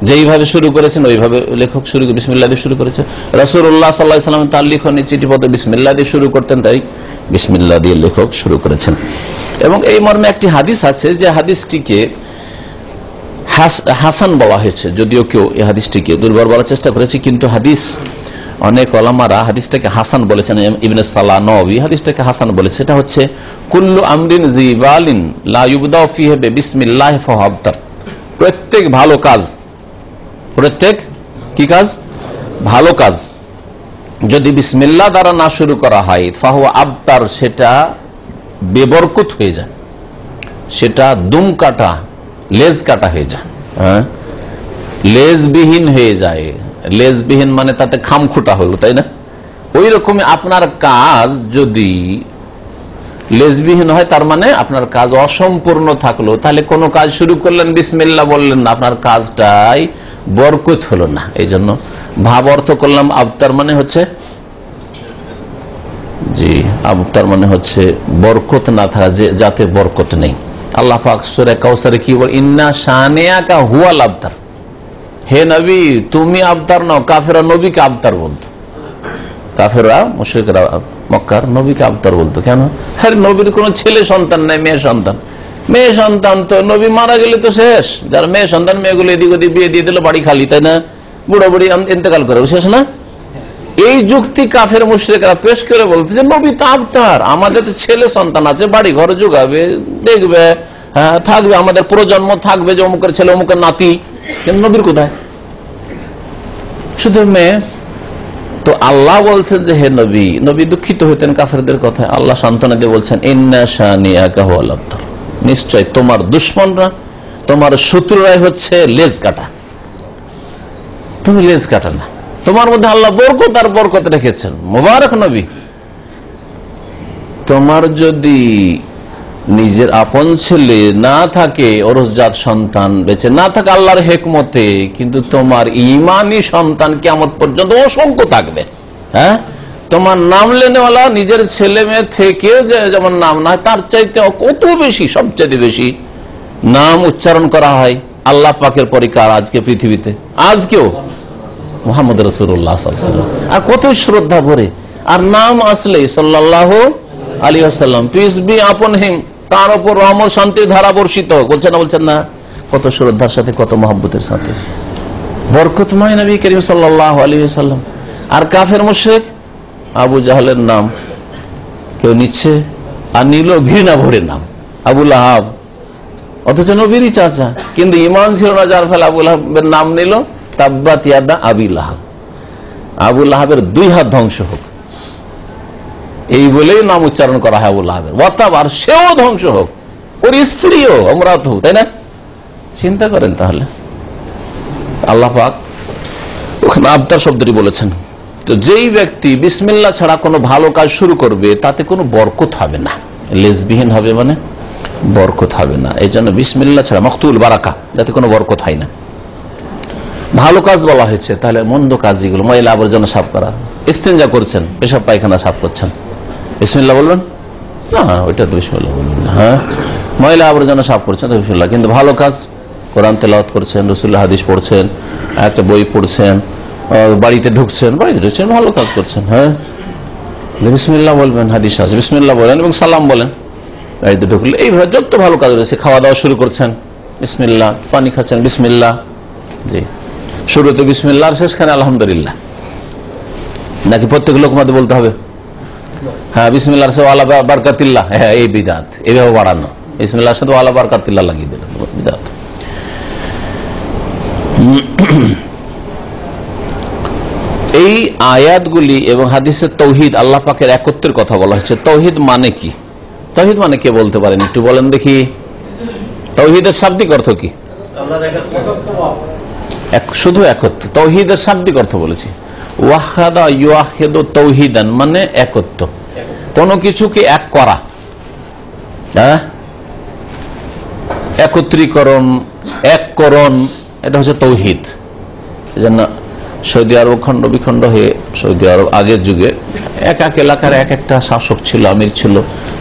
যেইভাবে শুরু করেছেন ওইভাবে লেখক শুরু বিসমিল্লাহ দিয়ে শুরু করেছে। রাসূলুল্লাহ সাল্লাল্লাহু আলাইহি সাল্লাম তার লিখনী চিঠিপত্র বিসমিল্লাহ দিয়ে শুরু করতেন, তাই বিসমিল্লাহ দিয়ে লেখক শুরু করেছেন। এবং এই মর্মে একটি হাদিস আছে, যে হাদিসটিকে হাসান বলা হয়েছে, যদিও কেউ এই হাদিসটিকে দুর্বল বলার চেষ্টা করেছে, কিন্তু হাদিস অনেক ওলামারা হাদিসটাকে হাসান বলেছেন। ইবনে সালাহ নওয়ী হাদিসটাকে হাসান বলেছে। সেটা হচ্ছে কুল্লু আমরিন জিবালিন লা ইউবদাউ ফিহি বিসমিল্লাহ ফাহুয়া আবতার, প্রত্যেক ভালো কাজ, প্রত্যেক কি কাজ? ভালো কাজ যদি বিসমিল্লাহ দ্বারা না শুরু করা হয়, ফাহুয়া আবতার, সেটা বেবরকত হয়ে যায়, সেটা দুম কাটা, লেজ কাটা হয়ে যায়, হ্যাঁ, লেজবিহীন হয়ে যায়। লেজবিহীন মানে তাতে খামখুটা হলো, তাই না? ওই রকমই আপনার কাজ যদি লেজবিহীন হয়, তার মানে আপনার কাজ অসম্পূর্ণ থাকলো। তাহলে কোনো কাজ শুরু করলেন বিসমিল্লাহ বললেন না, আপনার কাজটাই বরকত হলো না। এই জন্য ভাব অর্থ করলাম আবতার মানে হচ্ছে, জি, আবতার মানে হচ্ছে বরকত না থাকা, যাতে বরকত নেই। আল্লাহ পাক সূরা কাউসারে কি বলে? ইন্না শানিয়াকা হুয়াল আবতার, হে নবী তুমি আবতার নও। কাফেররা নবীকে আবতার বলতো, কাফেররা মুশরিকরা মক্কার নবীকে আবতার বলতো। কেন? হ্যাঁ, নবীর কোনো ছেলে সন্তান নাই, মেয়ে সন্তান। মেয়ে সন্তান তো নবী মারা গেলে তো শেষ, যার মেয়ে সন্তান, মেয়েগুলো এদিক ওদিক বিয়ে দিয়ে দিল, বাড়ি খালি, তাই না? বুড়ো বুড়ি ইন্তেকাল করে শেষ না? এই যুক্তি কাফের মুশরিকরা পেশ করে বলতে যে নবী তো আবতার, আমাদের তো ছেলে সন্তান আছে, বাড়ি ঘর যোগাবে, দেখবে, হ্যাঁ থাকবে, আমাদের প্রজন্ম থাকবে, যে অমুকের ছেলে অমুকের নাতি। কিন্তু নবীর কোথায়? শুধু মেয়ে। তো আল্লাহ বলছেন যে হে নবী, নবী দুঃখিত হইতেন কাফেরদের কথায়। আল্লাহ সান্ত্বনা দিয়ে বলছেন ইন্না শানিয়াকা হুয়াল আবতার, নিশ্চয় তোমার দুশমনরা, তোমার শত্রুরাই হচ্ছে লেজ কাটা, তুমি লেজ কাটা না। তোমার মধ্যে আল্লাহ বরকত আর বরকত রেখেছেন, মোবারক নবী। তোমার যদি নিজের আপন ছেলে না থাকে, ওরসজাত সন্তান বেঁচে না থাকে আল্লাহর হেকমতে, কিন্তু তোমার ঈমানি সন্তান কিয়ামত পর্যন্ত অসংখ্য থাকবে। হ্যাঁ, তোমার নাম লেনেওয়ালা নিজের ছেলে মেয়ে থেকে যেমন নাম না, তার চাইতে কত বেশি, সবচেয়ে বেশি নাম উচ্চারণ করা হয় আল্লাহ পাকের পরিকার আজকে পৃথিবীতে, আজকেও মুহাম্মদ রাসূলুল্লাহ সাল্লাল্লাহু আলাইহি ওয়াসাল্লাম। আর কত শ্রদ্ধা ভরে, আর নাম আসলে সাল্লাল্লাহু আলাইহি ওয়াসাল্লাম, পিস বি আপন হিম, তার উপর রহমত শান্তির ধারা বর্ষিত, বলছেন না? বলছেন না? কত শ্রদ্ধার সাথে, কত মহব্বতের সাথে, বরকতময় নবী করিম সাল্লাল্লাহু আলাইহি ওয়াসাল্লাম। আর কাফের মুশরিক আবু জাহলের নাম কেউ নিচ্ছে, আর নিল ঘৃণা ভরে নাম আবু লাহাব, অথচ নবীরই চাচা, কিন্তু ঈমান ছিল না, যার ফলে আবু লাহাবের নাম নিল তাব্বাত ইয়াদা আবি লাহাব, আবু লাহাবের 2 হাত ধ্বংস হোক, এই বলেই নাম উচ্চারণ করা হয় আবু লাহাবের। আর সেও ধ্বংস হোক, ওর স্ত্রীও, আমরা তো, তাই না? চিন্তা করেন তাহলে। আল্লাহ পাক ওখানে আবতার শব্দটি বলেছেন। তো যেই ব্যক্তি বিসমিল্লাহ ছাড়া কোনো ভালো কাজ শুরু করবে, তাতে কোনো বরকত হবে না, লেজবিহীন হবে, মানে বরকত হবে না। এই জন্য বিসমিল্লাহ ছাড়া মখতুল বারাকা, যাতে কোনো বরকত হয় না। ভালো কাজ বলা হয়েছে, তাহলে মন্দ কাজ যেগুলো, ময়লা আবর্জনা সাফ করা, ইস্তেঞ্জা করছেন, পেশাব পায়খানা সাফ করছেন, বিসমিল্লাহ বলবেন না, ওইটা তো বিসমিল্লাহ বলবেন না। হ্যাঁ, ময়লা আবর্জনা সাফ করছেন তো বিসমিল্লাহ, কিন্তু ভালো কাজ, কোরআন তেলাওয়াত করছেন, রাসূলুল্লাহ হাদিস পড়ছেন, একটা বই পড়ছেন, বাড়িতে ঢুকছেন ভালো কাজ করছেন, হ্যাঁ বিসমিল্লাহ বলবেন, হাদিস আছে বিসমিল্লাহ বলেন এবং সালাম বলেন। বাড়িতে ঢুকলে এইভাবে যত ভালো কাজ রয়েছে, খাওয়া দাওয়া শুরু করছেন বিসমিল্লাহ, পানি খাচ্ছেন বিসমিল্লাহ, জি শুরুতে বিসমিল্লাহ আর শেষখানে আলহামদুলিল্লাহ, নাকি প্রত্যেক লোকমাতে বলতে হবে? হ্যাঁ, বিসমিল্লাহ আলা বারকাতিল্লাহ, হ্যাঁ এই বিদাত, এইভাবে বাড়ানো, বিসমিল্লাহর সাথে আলা বারকাতিল্লাহ লাগিয়ে দিলেন, বিদাত। এই আয়াতগুলি এবং হাদিসে তৌহিদ, আল্লাহ পাকের একত্বের কথা বলা হয়েছে। তৌহিদ মানে কি? তৌহিদ মানে কে বলতে পারেন? একটু বলেন দেখি, তৌহিদের শাব্দিক অর্থ কি? শুধু একত্ব। তৌহিদের শাব্দিক অর্থ বলেছি, ওয়াহাদা ইউয়াহিদু তৌহিদান মানে একত্ব, কোনো কিছুকে এক করা, হ্যাঁ একত্রীকরণ, এককরণ, এটা হচ্ছে তৌহিদ। এজন্য সৌদি আরব খণ্ড বিখণ্ড হয়ে, সৌদি আরব আগের যুগে এক এক এলাকার এক একটা শাসক ছিল, আমির ছিল,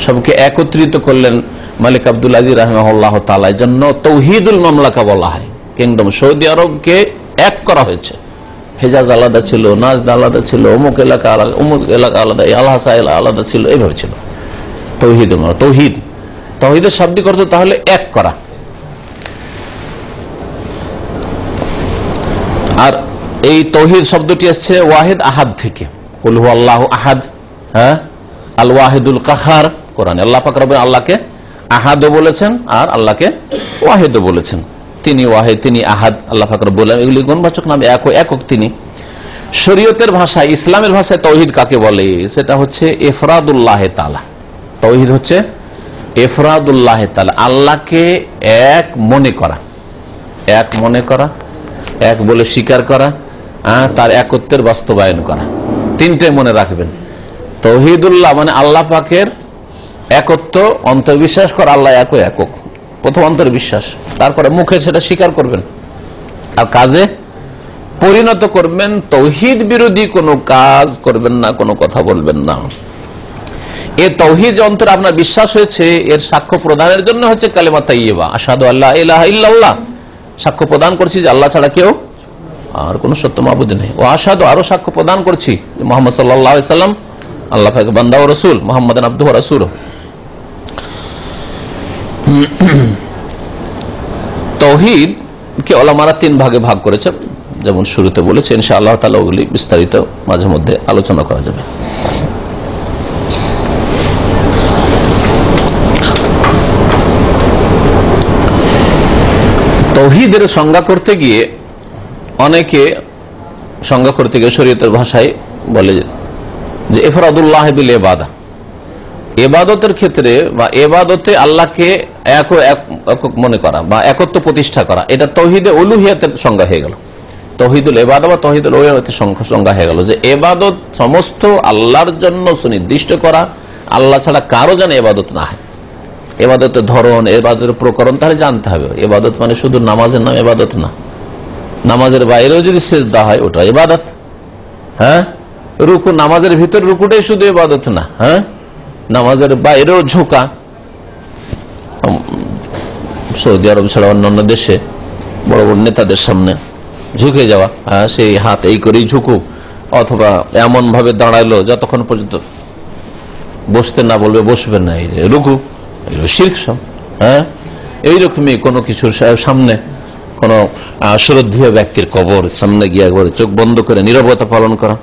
সবকে একত্রিত করলেন মালিক আব্দুল আজিজ রাহিমাহুল্লাহ তাআলা। এই জন্য তৌহিদুল মামলাকা বলা হয়, কিংডম সৌদি আরবকে এক করা হয়েছে। হেজাজ আলাদা ছিল, নাজদ আলাদা ছিল, অমুক এলাকা আলাদা, অমুক এলাকা আলাদা, আল-হাসা আলাদা ছিল, এইভাবে ছিল। তৌহিদের শাব্দিক অর্থ তাহলে এক করা। আর এই তৌহিদ শব্দটি আসছে ওয়াহিদ আহাদ থেকে, কুল হু আল্লাহু আহাদ, হ্যাঁ আল ওয়াহিদুল কাহার। কোরআনে আল্লাহ পাক রব্বুল আল্লাহকে আহাদও বলেছেন আর আল্লাহকে ওয়াহিদও বলেছেন। তিনি ওয়াহিদ, তিনি আহাদ, আল্লাহ পাক রব্বুল আলামিন, এগুলি গুণবাচক নাম, একক তিনি। শরীয়তের ভাষায়, ইসলামের ভাষায় তৌহিদ কাকে বলে? সেটা হচ্ছে ইফরাদুল্লাহ তাআলা। তৌহিদ হচ্ছে ইফরাদুল্লাহ তাআলা, আল্লাহকে এক মনে করা, এক মনে করা, এক বলে স্বীকার করা, তার একত্বের বাস্তবায়ন করা। তিনটে মনে রাখবেন। তৌহিদুল্লাহ মানে আল্লাহ পাকের একত্ব, অন্তর্বিশ্বাস করা আল্লাহ একক, প্রথম অন্তর্বিশ্বাস, তারপরে মুখে সেটা স্বীকার করবেন আর কাজে পরিণত করবেন। তৌহিদ বিরোধী কোনো কাজ করবেন না, কোনো কথা বলবেন না। এ তৌহিদ অন্তরে আপনার বিশ্বাস হয়েছে, এর সাক্ষ্য প্রদানের জন্য হচ্ছে কালিমা তাইয়্যিবা, আশহাদু আল্লা ইলাহা ইল্লাল্লাহ, সাক্ষ্য প্রদান করছি যে আল্লাহ ছাড়া কেউ আর কোন সত্য মাবুদ নেই। ও আশহাদু, আরো সাক্ষ্য প্রদান করছি যে মুহাম্মদ সাল্লাল্লাহু আলাইহি সাল্লাম আল্লাহ পাকের বান্দা ও রাসূল, মুহাম্মাদান আবদুহু ওয়া রাসূলুহু। তৌহিদকে উলামারা তিন ভাগে ভাগ করেছেন, যেমন শুরুতে বলেছে। ইনশাআল্লাহ তাআলা ওগুলি বিস্তারিত মাঝে মধ্যে আলোচনা করা যাবে। তৌহিদের সংজ্ঞা করতে গিয়ে অনেকে সংজ্ঞা করতে গিয়ে শরীয়তের ভাষায় বলে যে ইফরাদুল্লাহ বিল ইবাদা, ইবাদতের ক্ষেত্রে বা ইবাদতে আল্লাহকে একক মনে করা বা একত্ব প্রতিষ্ঠা করা, এটা তৌহিদে উলুহিয়াতের সংজ্ঞা হয়ে গেল। তৌহিদুল ইবাদা বা তৌহিদুল উলুহিয়াতের সংজ্ঞা হয়ে গেল যে ইবাদত সমস্ত আল্লাহর জন্য সুনির্দিষ্ট করা, আল্লাহ ছাড়া কারো যেন ইবাদত না হয়। ইবাদতের ধরন, ইবাদতের প্রকরণ তাহলে জানতে হবে। ইবাদত মানে শুধু নামাজের নাম ইবাদত না, নামাজের বাইরেও যদি সেজদা হয় ওটা ইবাদত। হ্যাঁ, রুকু, নামাজের ভিতর রুকুটাই শুধু ইবাদত না, হ্যাঁ নামাজের বাইরেও ঝোঁকা, সৌদি আরব ছাড়া অন্যান্য দেশে বড় বড় নেতাদের সামনে ঝুঁকে যাওয়া, সেই হাত এই করেই ঝুঁকুক, অথবা এমন ভাবে দাঁড়াইলো যতক্ষণ পর্যন্ত বসতে না বলবে বসবেন না, এই যে রুকু, এগুলো শিরক সব। হ্যাঁ, এইরকমই কোনো কিছুর সামনে, কোনো শ্রদ্ধেয় ব্যক্তির কবর সামনে গিয়ে একবারে চোখ বন্ধ করে নীরবতা পালন করা,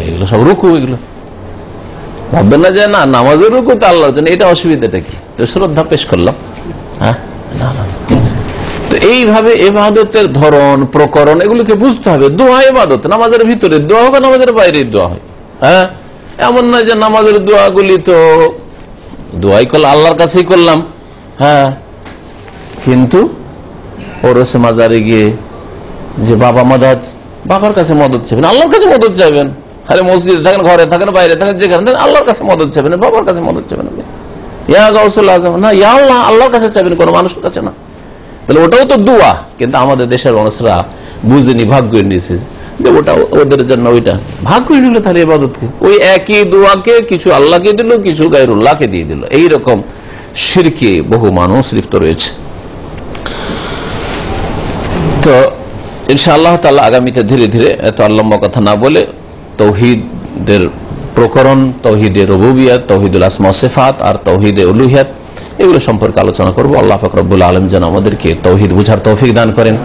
এগুলো সব রুকু। এগুলো ভাববেন না যে না নামাজের রুকু তো আল্লাহর জন্য, এটা অসুবিধাটা কি, তো শ্রদ্ধা পেশ করলাম। হ্যাঁ, তো এইভাবে ইবাদতের ধরন, প্রকরণ এগুলোকে বুঝতে হবে। দোয়া ইবাদত, নামাজের ভিতরে দোয়া হোক, নামাজের বাইরে দোয়া হয়। হ্যাঁ, এমন না যে নামাজের দোয়াগুলি তো দোয়াই করলাম, আল্লাহর কাছেই করলাম, হ্যাঁ কিন্তু ওরসে মাজারে গিয়ে যে বাবা মাদাদ, বাবার কাছে মদত চাইবেন, আল্লাহর কাছে মদত চাইবেন। আরে মসজিদে থাকেন, ঘরে থাকেন, বাইরে থাকেন, যেখানে থাকেন আল্লাহর কাছে মদত চাইবেন, বাবার কাছে মদত চাইবেন। আপনি ইয়া গাউসুল আজম না, ইয়া আল্লাহ, আল্লাহর কাছে চাইবেন, কোনো মানুষের কাছে না। তাহলে ওটাও তো দোয়া, কিন্তু আমাদের দেশের মানুষরা বুঝেনি, ভাগ করে নিয়েছে যে ওটা ওদের জন্য, ওইটা ভাগ করে নিল। তাহলে ইবাদতকে ওই একই দোয়াকে কিছু আল্লাহকে দিল, কিছু গায়রুল্লাহকে দিয়ে দিল। এইরকম শিরকে বহু মানুষ লিপ্ত রয়েছে। তো ইনশাআল্লাহ তাআলা আগামীতে ধীরে ধীরে এত লম্বা কথা না বলে তৌহিদের প্রকরণ, তৌহিদের রুবুবিয়ত, তৌহিদুল আসমা ওয়া সিফাত আর তৌহিদে উলুহিয়ত, এগুলো সম্পর্কে আলোচনা করব। আল্লাহ পাক রব্বুল আলামিন যেন আমাদেরকে তৌহিদ বুঝার তৌফিক দান করেন,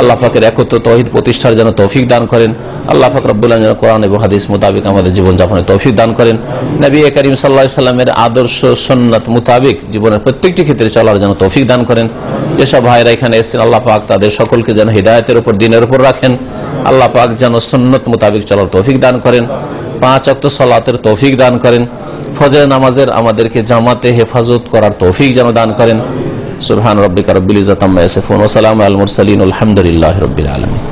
আল্লাহ পাকের একত্র তৌহিদ প্রতিষ্ঠার যেন তৌফিক দান করেন, আল্লাহ পাক রব্বুল আলামিন যেন কোরআন এবং হাদিস মোতাবেক আমাদের জীবন যাপনের তৌফিক দান করেন, নবী করিম সাল্লাল্লাহু আলাইহি সাল্লামের আদর্শ সুন্নাত মোতাবেক জীবনের প্রত্যেকটি ক্ষেত্রে চলার যেন তৌফিক দান করেন। যেসব ভাইরা এখানে এসেছেন আল্লাহ পাক তাদের সকলকে যেন হিদায়াতের উপর, দ্বীনের উপর রাখেন। আল্লাহ পাক যেন সুন্নাত মোতাবেক চলার তৌফিক দান করেন, 5 ওয়াক্ত সালাতের তৌফিক দান করেন, ফজর নামাজের আমাদেরকে জামাতে হেফাজত করার তৌফিক যেন দান করেন। সুবহান রাব্বিকা রাব্বিল ইজ্জাতি আম্মা ইয়াসিফুন ওয়া সালামুন আলাল মুরসালিন আলহামদুলিল্লাহি রাব্বিল আলামিন।